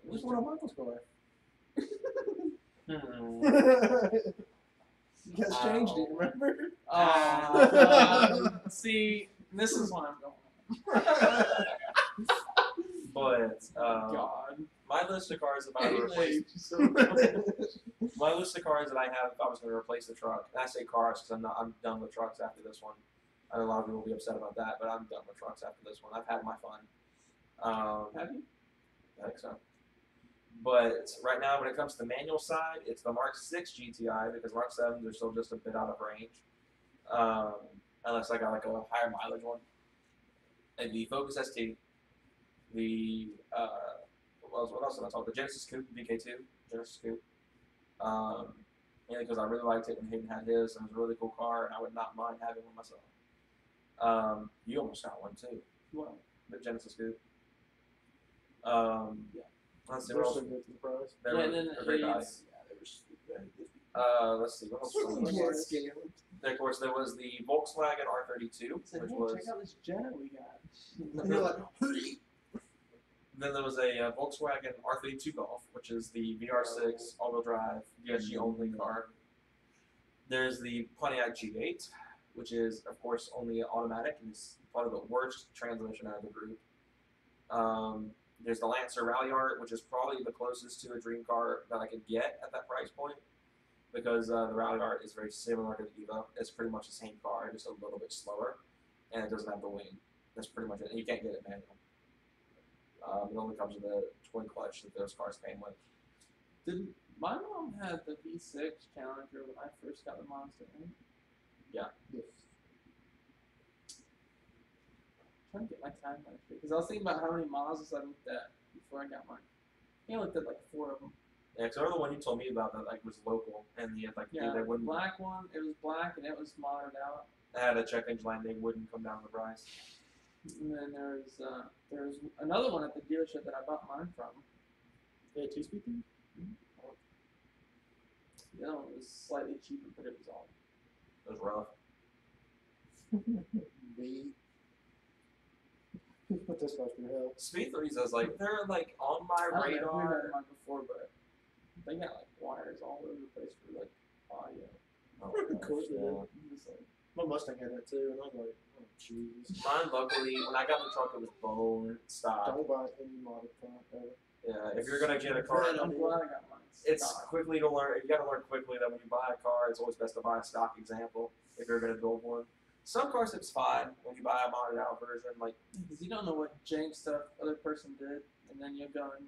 It was one of Michael's cars. Hmm. You guys changed it, remember? See, this is what I'm going. But, God. my list of cars, if I were to replace... My list of cars that I have, if I was going to replace the truck, and I say cars because I'm done with trucks after this one. I know a lot of people will be upset about that, but I'm done with trucks after this one. I've had my fun. Have you? I think so. But right now, when it comes to the manual side, it's the Mark 6 GTI because Mark 7s are still just a bit out of range. Unless I got like a higher mileage one. And the Focus ST, the what else did I talk? The Genesis Coupe VK2, Genesis Coupe. Mainly because I really liked it when Hayden had his, and it was a really cool car, and I would not mind having one myself. You almost got one too. What? The Genesis Coupe. Yeah. Let's see They're what so else. good for the price. They Yeah, were, and then they're very value. They were stupid. Let's see what else. Yeah, was there? scammed. Of course, there was the Volkswagen R32, Said, which hey, was. check out this Jetta we got. And you're like, Then there was a Volkswagen R32 Golf, which is the VR6 all-wheel drive DSG only car. There's the Pontiac G8, which is of course only automatic and is probably the worst transmission out of the group. There's the Lancer Rally Art, which is probably the closest to a dream car that I could get at that price point, because the Rally Art is very similar to the Evo. It's pretty much the same car, just a little bit slower, and it doesn't have the wing. That's pretty much it. And you can't get it manual. It only comes with a twin clutch that those cars came with. Did my mom had the V6 Challenger when I first got the Monster, right? Yeah. yes. I'm trying to get my timeline straight because I was thinking about how many Mazdas I looked at before I got mine. I think I looked at like 4 of them. Yeah, because the one you told me about that like was local, and the like Yeah, they the wouldn't. black one, it was black and it was modded out. Had a check engine light, they wouldn't come down the price. And then there was another one at the dealership that I bought mine from. They had 2-speed thing? The other one was slightly cheaper, but it was all. It was rough. Put this much through hell. Speed 3s, I was like, they're like on my I don't know if we radar. had mine before, but they got like wires all over the place for like audio. Oh, Of course they yeah. did. It was like, My Mustang had that too, and I was like, oh jeez. Mine, luckily, when I got the truck, it was bone stock. Don't buy any modded car ever. Yeah, if you're gonna get a car, I'm glad I got mine. it's stock. quickly to learn. You gotta learn quickly that when you buy a car, it's always best to buy a stock example if you're gonna build one. Some cars it's fine when you buy a modded out version, like Because you don't know what jank stuff other person did, and then you go and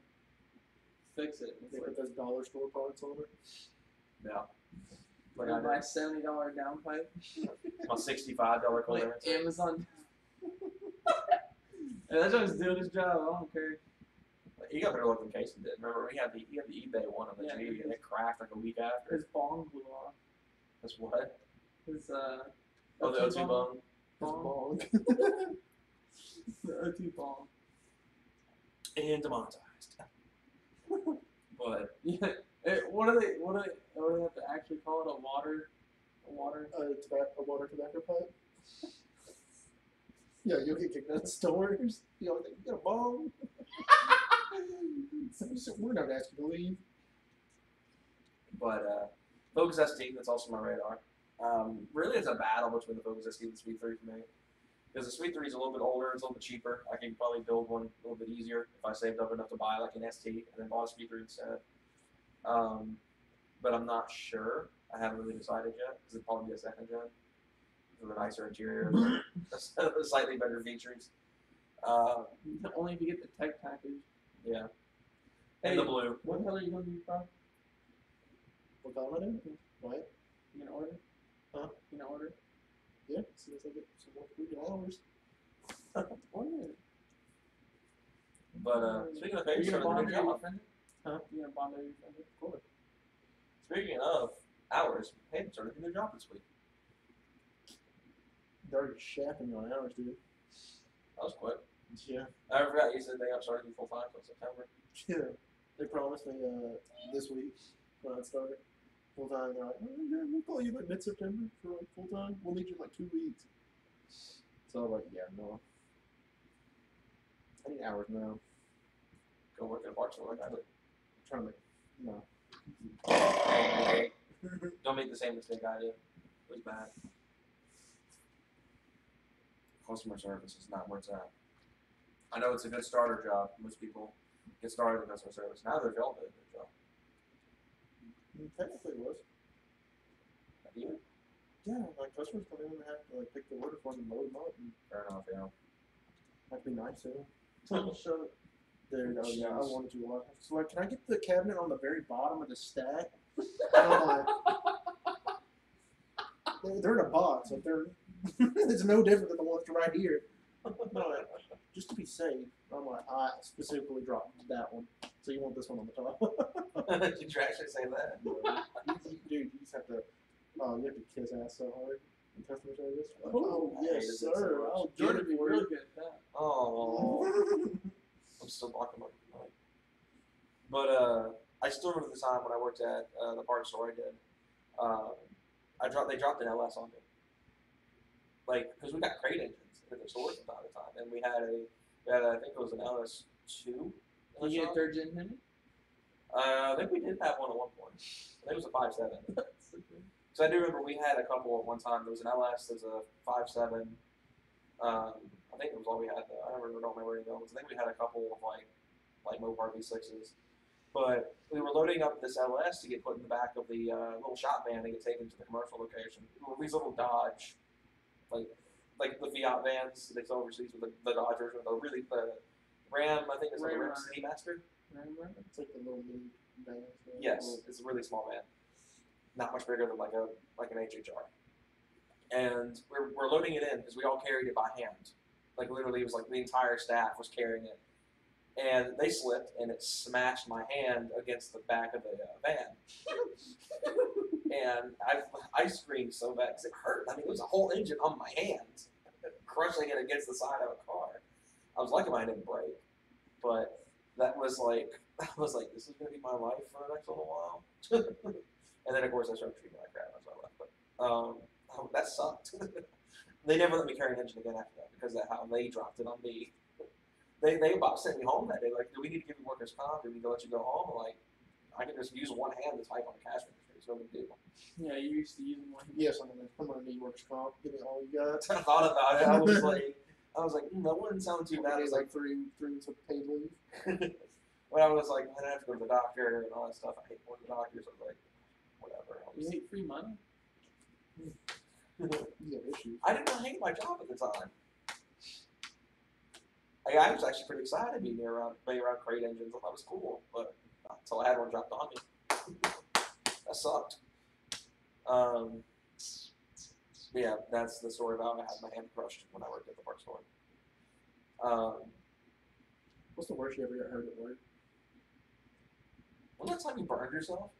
fix it. They It's put like, those dollar store parts on it. yeah. like Like I buy did. $70 downpipe. My $65 Like clearance. Amazon. Yeah, that guy's doing his job. I don't care. You got better luck than Casey did. Remember, he had the eBay one on the Yeah, G, it and it cracked like a week after. His bong blew off. That's what? His Oh, the O2 bone. bong. His The O2 bong. And demonetized. But Yeah. What do they have to actually call it? A water. a water tobacco pipe. Yeah, you'll get kicked out of stores. You know, you got a bong. We're not asking to leave. But Focus ST, that's also my radar. Really, it's a battle between the Focus ST and the Speed 3 for me. Because the Speed 3 is a little bit older, it's a little bit cheaper. I can probably build one a little bit easier if I saved up enough to buy like an ST and then bought a Speed 3 instead. But I'm not sure. I haven't really decided yet because it'd probably be a second gen with a nicer interior, slightly better features. Only if you get the tech package. Yeah. And the blue. What color are you gonna be from? What color am I doing? White. You gonna order? Huh? You gonna order? Yeah, as soon as I get some more $3. Order. But speaking of Are page, you gonna bond with your job. friend? Huh? You gonna bond with your friend? Of course. Speaking of hours, Hayden started a new job this week. They're already shafting me on hours, dude. That was quick. Yeah. I forgot you said they got started full time until September. Yeah. They promised me this week when I started full time. They're like, oh, yeah, we'll call you like mid-September for like full time. We'll need you in like 2 weeks. So I'm like, yeah, no. I need hours now. Go work at a park store like I did. I'm trying to, no. Don't make the same mistake I did. It was bad. Customer service is not where it's at. I know it's a good starter job. Most people get started in customer service. Now they're all doing a good job. Technically it was. Have you? Yeah, like customers come in and have to like pick the order for them and load them up and Fair enough, yeah. that'd be nice too. Show it. Dude, oh yeah, I wanted to a lot. So like, can I get the cabinet on the very bottom of the stack? They're in a box. Like they're, it's no different than the ones right here. No, like, just to be safe, I'm like, I specifically dropped that one. So you want this one on the top? Did you actually say that? Dude, you just have to. Oh, you have to kiss ass so hard in customer service. Oh, I hated yes, it so sir. much. I'll get Jordan it would be for really you. good at that. Oh, I'm still blocking my mic. But I still remember the time when I worked at the parts store I did. They dropped an LS on me. Like, because we got crate engines in the stores from time to time, and we had I think it was an LS2. Can you get a third gen Hemi? I think we did have one at one point. I think it was a 5.7. So I do remember we had a couple at one time. There was an LS, there was a 5.7. I think that was all we had though. I don't remember any of those. I think we had a couple of like Mopar V6s. But we were loading up this LS to get put in the back of the little shop van to get taken to the commercial location. These little Dodge, like the Fiat vans they sell overseas with the Dodgers or the Ram. I think it's like a Ram City Master. It's like the little mini van. Yes, it's a really small van. Not much bigger than like an HHR. And we're loading it in because we all carried it by hand. Like literally, it was like the entire staff was carrying it. And they slipped, and it smashed my hand against the back of the van. And I screamed so bad because it hurt. I mean, it was a whole engine on my hand, crushing it against the side of a car. I was lucky mine didn't break, but that was like, this is gonna be my life for the next little while. And then of course I started treating like crap as I left. But that sucked. They never let me carry an engine again after that because of how they dropped it on me. They about sent me home that day. Like, do we need to give you workers' comp? Do we need to let you go home? Like, I can just use one hand to type on the cash register. It's no big deal. Yeah, you used to using one. Yes, I'm gonna need workers comp. Give me all you got. I thought about it. I was like, that wouldn't sound too bad. I was like 3 weeks of paid leave. when I was like, I didn't have to go to the doctor and all that stuff. I hate going to the doctor, so I was like, whatever. You hate free money? You have issues. I did not hate my job at the time. I was actually pretty excited to be around crate engines. I thought it was cool, but not until I had one dropped on me. That sucked. Yeah, that's the story about I had my hand crushed when I worked at the parts store. What's the worst you ever heard at work? When that time you burned yourself?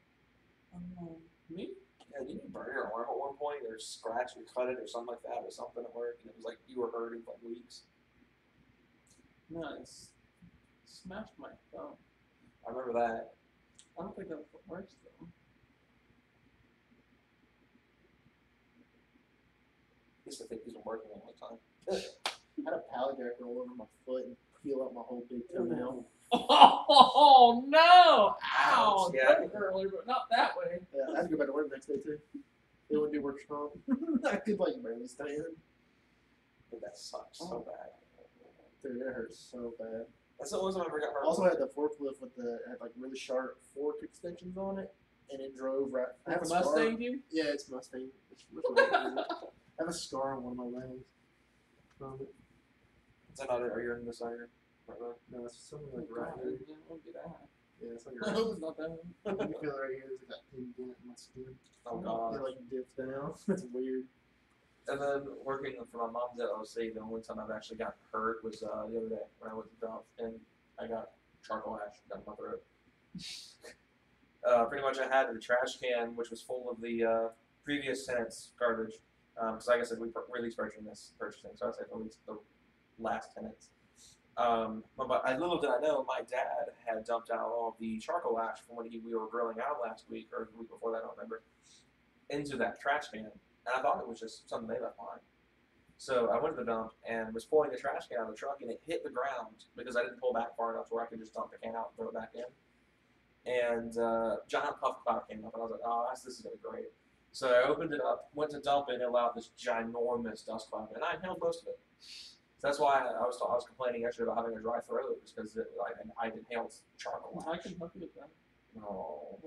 Me? Yeah, didn't you burn your arm at one point, or scratch or cut it, or something like that, or something at work, and it was like you were hurting for like weeks? No, it's smashed my thumb. I remember that. I don't think that was the worst though. I used to think he's been working all the time. I had a pallet jack roll over my foot and peel out my whole big toenail. Oh no! Ow! Ouch, yeah. That hurt earlier, but not that way. Yeah, I had to go back to work the next day too. They wouldn't do work comp. I could like barely stand. Dude, that sucks so bad. Dude, it hurts so bad. That's the only time I ever got hurt. Also, I had the forklift with the had like really sharp fork extensions on it, and it drove right. I have Like a a scar. Mustang, you? Yeah, it's Mustang. It's really cool. I have a scar on one of my legs from it. Is that not it? Are you in this area? No, it's something like Oh, right God, here. it won't get that. Yeah, it's like I right hope it's not that. You can feel it right here. There's like a pin dent in my skin. Oh god. It like dips down. It's weird. And then working for my mom's at OC, the only time I've actually gotten hurt was the other day when I went to dump and I got charcoal ash down my throat. Pretty much I had the trash can, which was full of the previous tenant's garbage. Because like I said, we released purchasing, so I said released the last tenants. But little did I know, my dad had dumped out all the charcoal ash from when we were grilling out last week, or the week before that, I don't remember, into that trash can. And I thought it was just something they left behind. So I went to the dump and was pulling the trash can out of the truck, and it hit the ground because I didn't pull back far enough to where I could just dump the can out and throw it back in. And giant puff cloud came up, and I was like, oh, this is going to be great. So I opened it up, went to dump it, and it allowed this ginormous dust cloud, and I inhaled most of it. So that's why I was complaining yesterday about having a dry throat, because I inhaled charcoal. I can help you with that. No.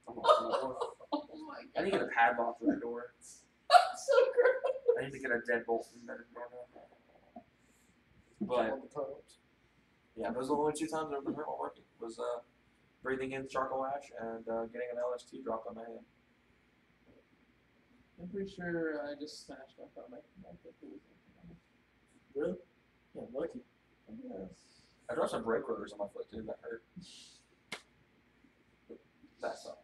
Oh my I need to get a padlock for that door. That's so gross. I need to get a deadbolt from that door. But On the pumps. yeah, those are the only two times I've been hurt while working. Was breathing in charcoal ash and getting an LST dropped on my hand. I'm pretty sure I just smashed up on my Really? Yeah, lucky. Yes. I dropped some brake rotors on my foot too. That hurt. That sucked.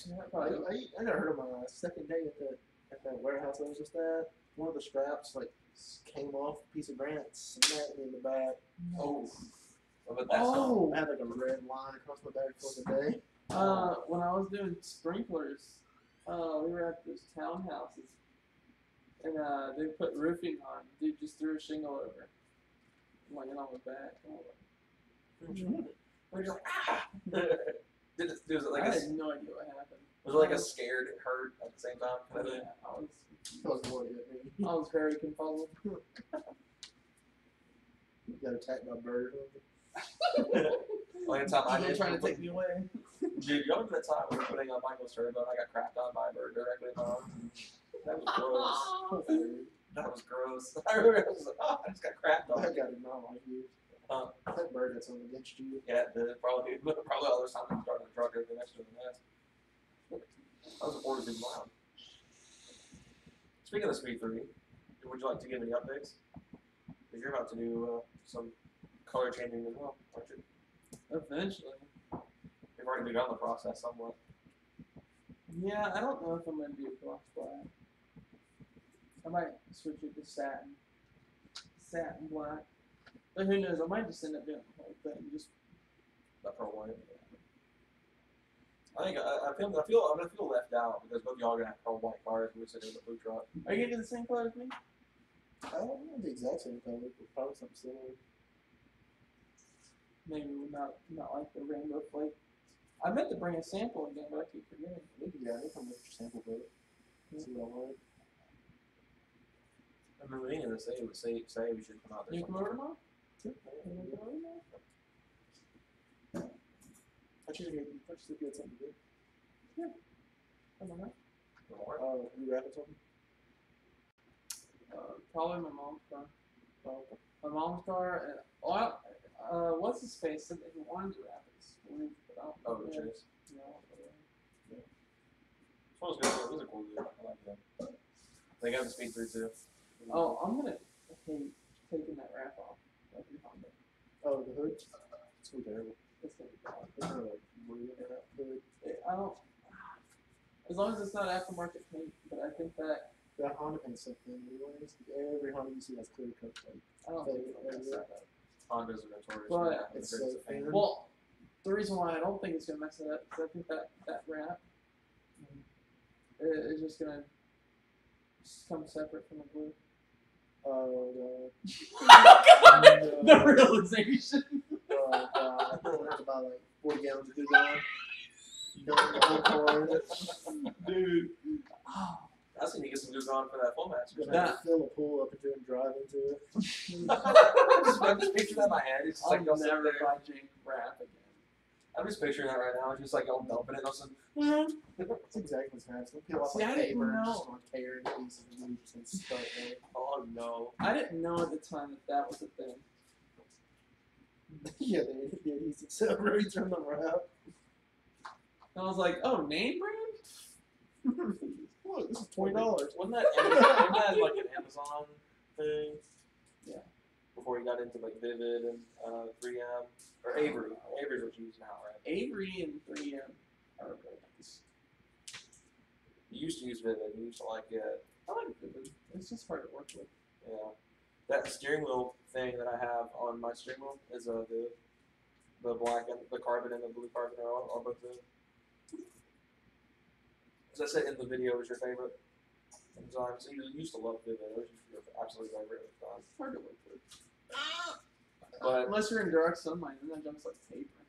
Yeah, I probably. got hurt on my second day at that warehouse I was just at. One of the straps like came off a piece of granite, smacked me in the back. Oh. But that's Oh! I had like a red line across my back for the day. When I was doing sprinklers, we were at those townhouses, and they put roofing on. Dude just threw a shingle over, laying on my back. We're just like, ah! Was it like I a, had no idea what happened. was it like a scared hurt at the same time kind of thing? Yeah, That was what it hit me. I was very confuzzled. You got attacked by a bird or something. Like the time I They're did. trying to take me away. Dude, you remember that time we were putting on Michael's turbo and I got crapped on by a bird directly in my arm? That was gross. That was gross. I remember I was like, oh, I just got crapped on. I got it not like you. That bird had something against you. Yeah, probably all those times we started the truck, everything next to the nest. That was a 40 big mile. Speaking of the Speed 3, would you like to give any updates? Because you're about to do some color changing as well, aren't you? Eventually. You've already begun the process somewhat. Yeah, I don't know if I'm gonna do gloss black. I might switch it to satin. Satin black. But who knows? I might just end up doing the whole thing. Just That pearl white. I think I'm gonna feel left out because both of y'all are gonna have pearl white cars and we're sitting in the blue truck. are you gonna do the same color as me? I don't know the exact same color, but probably something similar. Maybe not like the rainbow flake. I meant to bring a sample again, but I keep forgetting. Yeah, I think I'm with your sample boat. See what I like. I remember being in the say we should come out there. You come over tomorrow? Sure. I should have purchased if you had something to do. I don't know. You rapping something? Probably my mom's car. Oh, okay. My mom's car, and what's his face said that he wanted to wrap his roof, but I don't Oh, know. Chase. No. This one's good. It was a cool dude. I like them. They got the Speed 3 too. Oh, I'm gonna hate taking that wrap off. Like your Honda. Oh, the hood? It's so terrible. It's gonna be bad. It's gonna like ruin that hood. I don't. As long as it's not aftermarket paint, but I think that That Honda paint's so thin anyways. Every Honda you see has clear cut like I don't think it'll mess that up. Hondas are notorious But for that. it's They're so just a pain. thin. Well, the reason why I don't think it's gonna mess it up is I think that wrap is just gonna come separate from the glue. Oh The no. realization. Oh god. I don't have to buy like 40 gallons of Goo Gone. Dunk the whole car in it. Dude. I was gonna get some Goo Gone for that full match. Gonna have to fill a pool up into it and drive into it. I'm just picturing that in my head. It's just I'll like y'all sit never there. buy Jake Rap again. I'm just picturing that right now. It's just like y'all dumping it. And all of a sudden, That's exactly what's happening. Some people See, I like didn't paper and know. just want to tear into pieces and then just gonna start there. oh no. I didn't know at the time that was a thing. Yeah, the adhesive separates from the wrap. And I was like, oh, name brand? Look, this is $20. Wasn't that like an Amazon thing? Yeah. Before he got into like Vivid and 3M or Avery. Avery's what you use now, right? Avery and 3M are really nice. You used to use Vivid. You used to like it. I like Vivid. It's just hard to work with. Yeah. That steering wheel thing that I have on my steering wheel is the black and the carbon and the blue carbon are all both Vivid. As I said in the video, was your favorite design. So you used to love Vivid. It was your absolute favorite design. It's hard to work with. But Unless you're in direct sunlight, and that jumps like paper.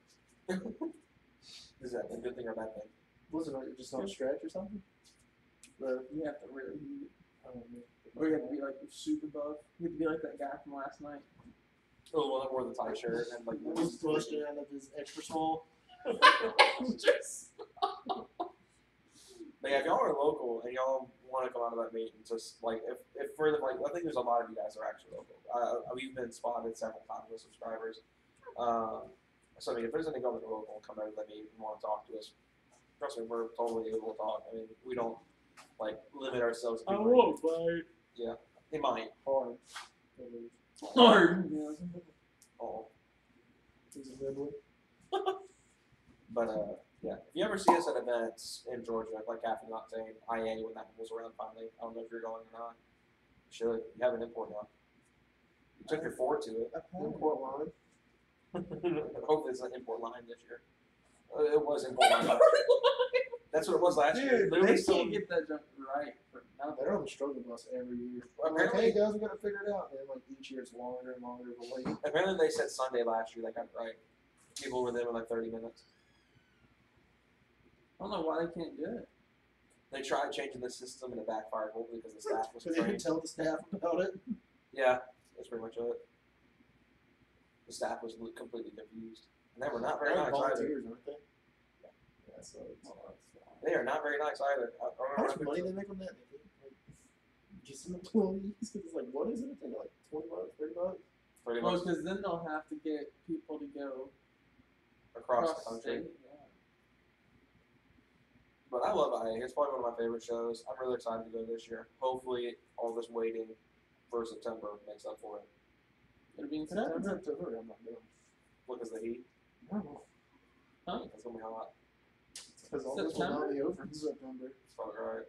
is that a good thing or a bad thing? Was it like just not stretch or something? The, You have to really heat it. I don't know. Or you have to be like super buff. You have to be like that guy from last night. Oh, the one that wore the tight shirt and like He was busting out of his extra small. But yeah, if y'all are local and y'all want to come out of that meet and just like if for the like I think there's a lot of you guys that are actually local. We've been spotted several times with subscribers. So I mean, if there's any government local, come out of that meet and want to talk to us. Trust me, we're totally able to talk. I mean, we don't like limit ourselves. To I people. won't bite. Yeah, they might. Hard. Hard. Yeah. Oh, He's a good one. but yeah, if you ever see us at events in Georgia, like Caffeine Octane, IA, when that was around finally, I don't know if you're going or not. You should. You have an import now. You took your Ford to it. Import line. Hopefully it's an import line this year. It was import line. That's what it was last year. Dude, Literally they still- can't get that jump right for nothing. They're on the struggle bus every year. Well, I'm like, apparently- hey guys, we gotta figure it out. And then like each year it's longer and longer of a wait. Apparently they said Sunday last year. They got it right. People were there in like 30 minutes. I don't know why they can't do it. They tried changing the system and it backfired hopefully because the staff was So they didn't trained. tell the staff about it. Yeah, that's pretty much it. The staff was completely confused. And they were not very They're nice either. volunteers, aren't they? Yeah, so They are not very nice either. I how don't much know money they make on that? Like, just some employees? Because it's like, what is it? I think like $20, $30. pretty Oh, much because then they'll have to get people to go across the country. state. Yeah. But I love IA. It's probably one of my favorite shows. I'm really excited to go this year. Hopefully, all this waiting for September makes up for it. It'll be in If it happens September. in October, I'm not going. Look as the heat. No. Huh? It's gonna be hot. Because all this will September? not be over in September. It's probably right.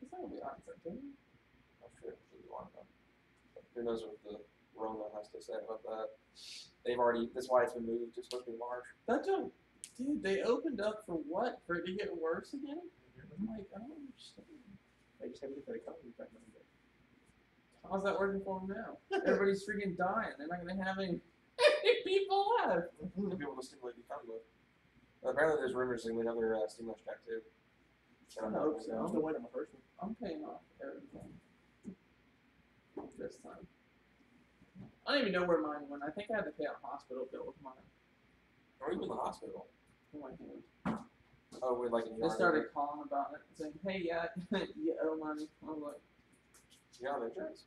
It's not gonna be hot in September. I'm sure it should be warm though. But who knows what the Rona has to say about that? They've already. That's why it's been moved. It's supposed to be March. That jump, dude, they opened up for what? For it to get worse again? I'm like, I don't understand. They just haven't get that economy back on yet. How's that working for them now? Everybody's freaking dying. They're not gonna have any people left. To be able to stimulate the economy. Apparently, there's rumors of another stimulus check too. I hope so. I'm still waiting on my first one. I'm paying off everything this time. I don't even know where mine went. I think I had to pay a hospital bill with mine. Or even the hospital. Oh, my God. Oh, we're like in the They started calling about it, saying, "Hey, yeah, you owe money." I was like, You have insurance?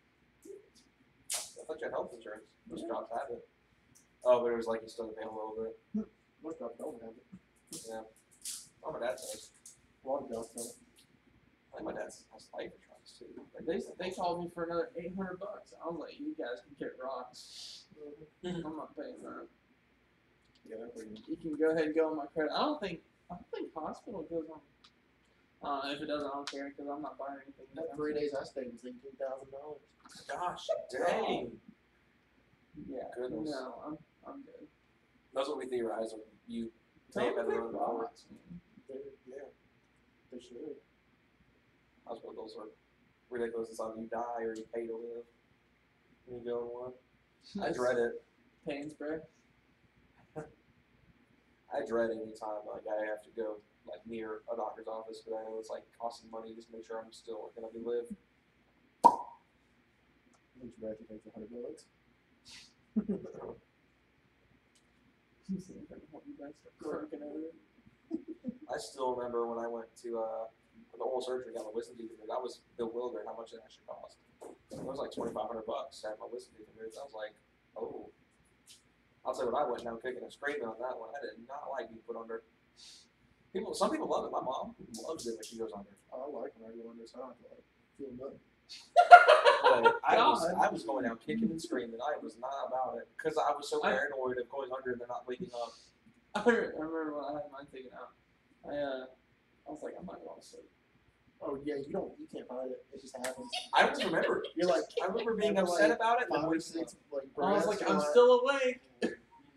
I thought you had health insurance. Most Yeah. jobs have it. Oh, but it was like you still pay a little bit. Most jobs don't have it. Yeah. Oh, my dad does. A lot of jobs don't. I think my dad has life insurance too. Like, they called me for another $800. I was like, "You guys can get rocks. I'm not paying that. Yeah, they're pretty. You can go ahead and go on my credit." I don't think hospital goes on. If it doesn't, I don't care because I'm not buying anything. That 3 days I stayed was $18,000. Gosh, dang. Yeah. Goodness. No, I'm good. That's what we theorize when you Tell pay them better to than pick before. rocks, man. Yeah, they should. Hospital bills are ridiculous. It's either you die or you pay to live. You go in one. I dread it. Pain spray. I dread any time like I have to go like near a doctor's office because I know it's like costing money just to make sure I'm still gonna be live. Each breath you take 100 bullets. I still remember when I went to the oral surgery, got my wisdom teeth removed. I was bewildered how much it actually cost. It was like $2,500 to have my wisdom teeth removed. I was like, oh. I'll tell you what, I went down kicking and screaming on that one. I did not like being put under. Some people love it. My mom loves it when she goes under. I like when I go under, so I don't feel nothing. But I was going down kicking and screaming. I was not about it because I was so paranoid of going under and they're not waking up. I remember when I had mine taken out. I was like, I'm not going to sleep. Oh yeah, you can't hide it. It just happens. I don't remember. You're like, I remember being upset about it. 5 or 6 like I was like, breaths, I'm you're still awake.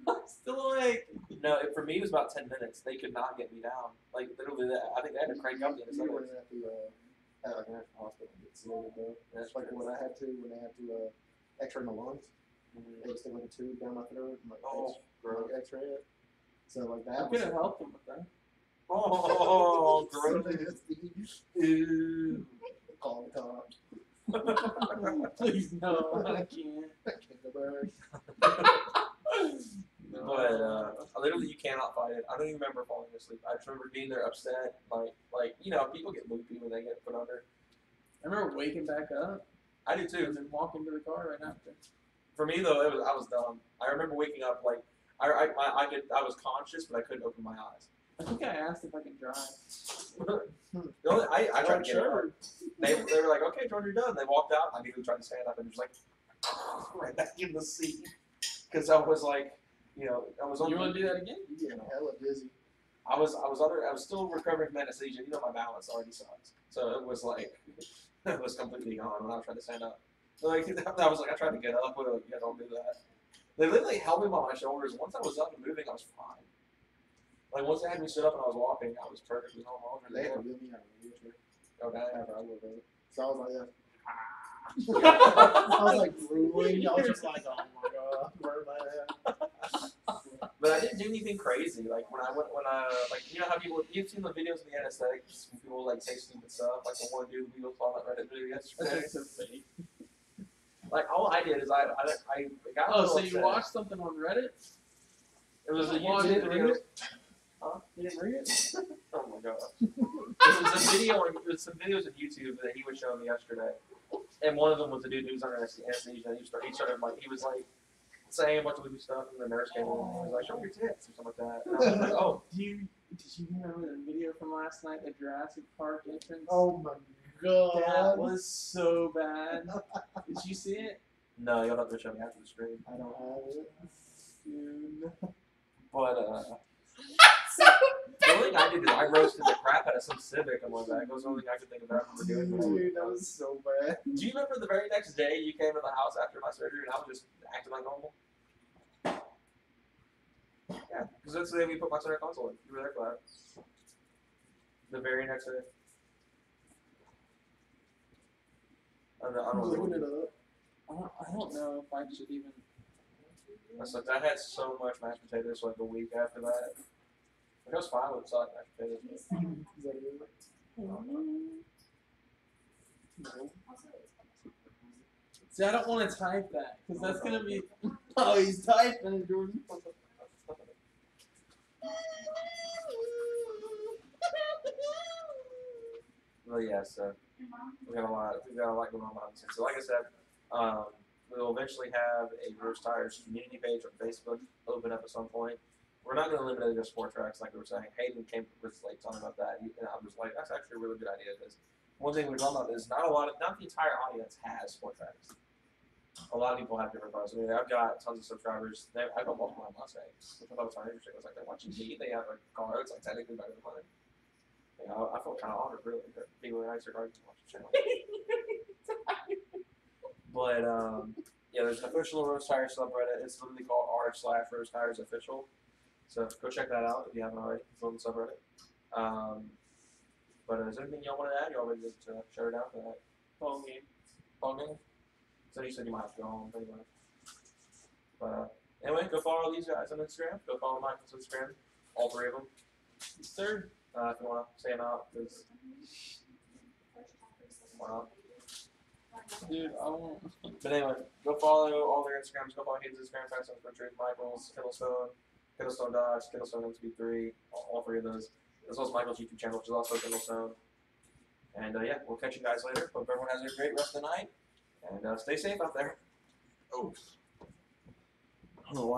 I'm still awake. No, for me it was about 10 minutes. They could not get me down. Like literally, I think they had to crank up the You inside. wouldn't have to at like a hospital and get sedated though. That's like when I had to X-ray my lungs. They just stick like a tube down my throat and like X-ray it. So like that. I could have helped them with that. Oh, gross. Ew. Call the cops. Please no, I can't. Kick the bird. But literally, you cannot fight it. I don't even remember falling asleep. I just remember being there upset. Like you know, people get loopy when they get put under. I remember waking back up. I do too. And then walking to the car right after. For me though, I was dumb. I remember waking up like I was conscious, but I couldn't open my eyes. I think I asked if I could drive. I tried to get up. They were like, okay, Jordan, you're done. They walked out. I immediately tried to stand up and just like right back in the seat because I was like, you know, I was. You want to do that again? You getting hella dizzy. I was still recovering from anesthesia. You know, my balance already sucks. So it was like it was completely gone when I was trying to stand up. Like I was like, I tried to get up, but like, yeah, don't do that. They literally held me by my shoulders. Once I was up and moving, I was fine. Like once they had me stood up and I was walking, I was perfectly normal. They had to wheel me out of the wheelchair. Okay. After I woke up. So I was like, I was like drooling. I was just like, oh my god, where am I at? But I didn't do anything crazy. Like when I like you know how you've seen the videos of the anesthetics, people like say stupid stuff. Like the one dude we saw that Reddit video yesterday. That's so funny. Like all I did is I got. Oh, so upset. you watched something on Reddit? It was a Well, YouTube video. Huh? You didn't read it? Oh my god. It was a video. It was some videos on YouTube that he was showing me yesterday, and one of them was the dude who was under anesthesia. He started like he was like saying a bunch of weird stuff, and the nurse came in and was like, "Show me your tits" or something like that. And I was like, "Oh." Did you remember the video from last night, the Jurassic Park entrance? Oh my god. That was so bad. Did you see it? No, you'll have to show me after the stream. I don't have it. Dude. But the only thing I did is I roasted the crap out of some Civic on my back. That was the only thing I could think of that I remember doing. Dude, that was so bad. Do you remember the very next day you came to the house after my surgery and I was just acting like normal? Yeah, because that's the day we put my center console in. You were there for that. The very next day. I I'm don't looking it know. up. I don't know if I should even. I had so much mashed potatoes like a week after that. Like, I was fine with solid mashed potatoes. Is that it? No. See, I don't want to type that because that's gonna be. Oh, he's typing, Jordan. Well, yeah, so we got a lot going on behind the scenes. So, like I said, we'll eventually have a Roast Tires community page on Facebook open up at some point. We're not going to limit it to just 4 tracks, like we were saying. Hayden was like talking about that, and I was like, that's actually a really good idea because one thing we're talking about is not the entire audience has 4 tracks. A lot of people have different cars. I mean, I've got tons of subscribers. I've got multiple Mustangs, which I thought was kind of interesting. It's like they're watching me. They have a car that's like technically better than mine. You know, I felt kind of honored, really, that people in nicer cars can watch the channel. But yeah, there's an official Roast Tires subreddit. It's literally called r/Roast Tires Official. So go check that out if you haven't already. It's on the subreddit. But is there anything y'all want to add? Y'all ready to shut her down for that? Phone game. Phone game? So you said you might have to go home anyway. But anyway, go follow these guys on Instagram. Go follow Michael's Instagram. All three of them. Yes, sir. If you want to say them out, because why not? Dude, I won't. But anyway, go follow all their Instagrams. Go follow his Instagram, Tyson for Truth, Michael's, Kittlestone Dodge, Kittlestone MTB3, all three of those. As well as Michael's YouTube channel, which is also Kittlestone. And yeah, we'll catch you guys later. Hope everyone has a great rest of the night. And stay safe out there. Oh. I don't know why.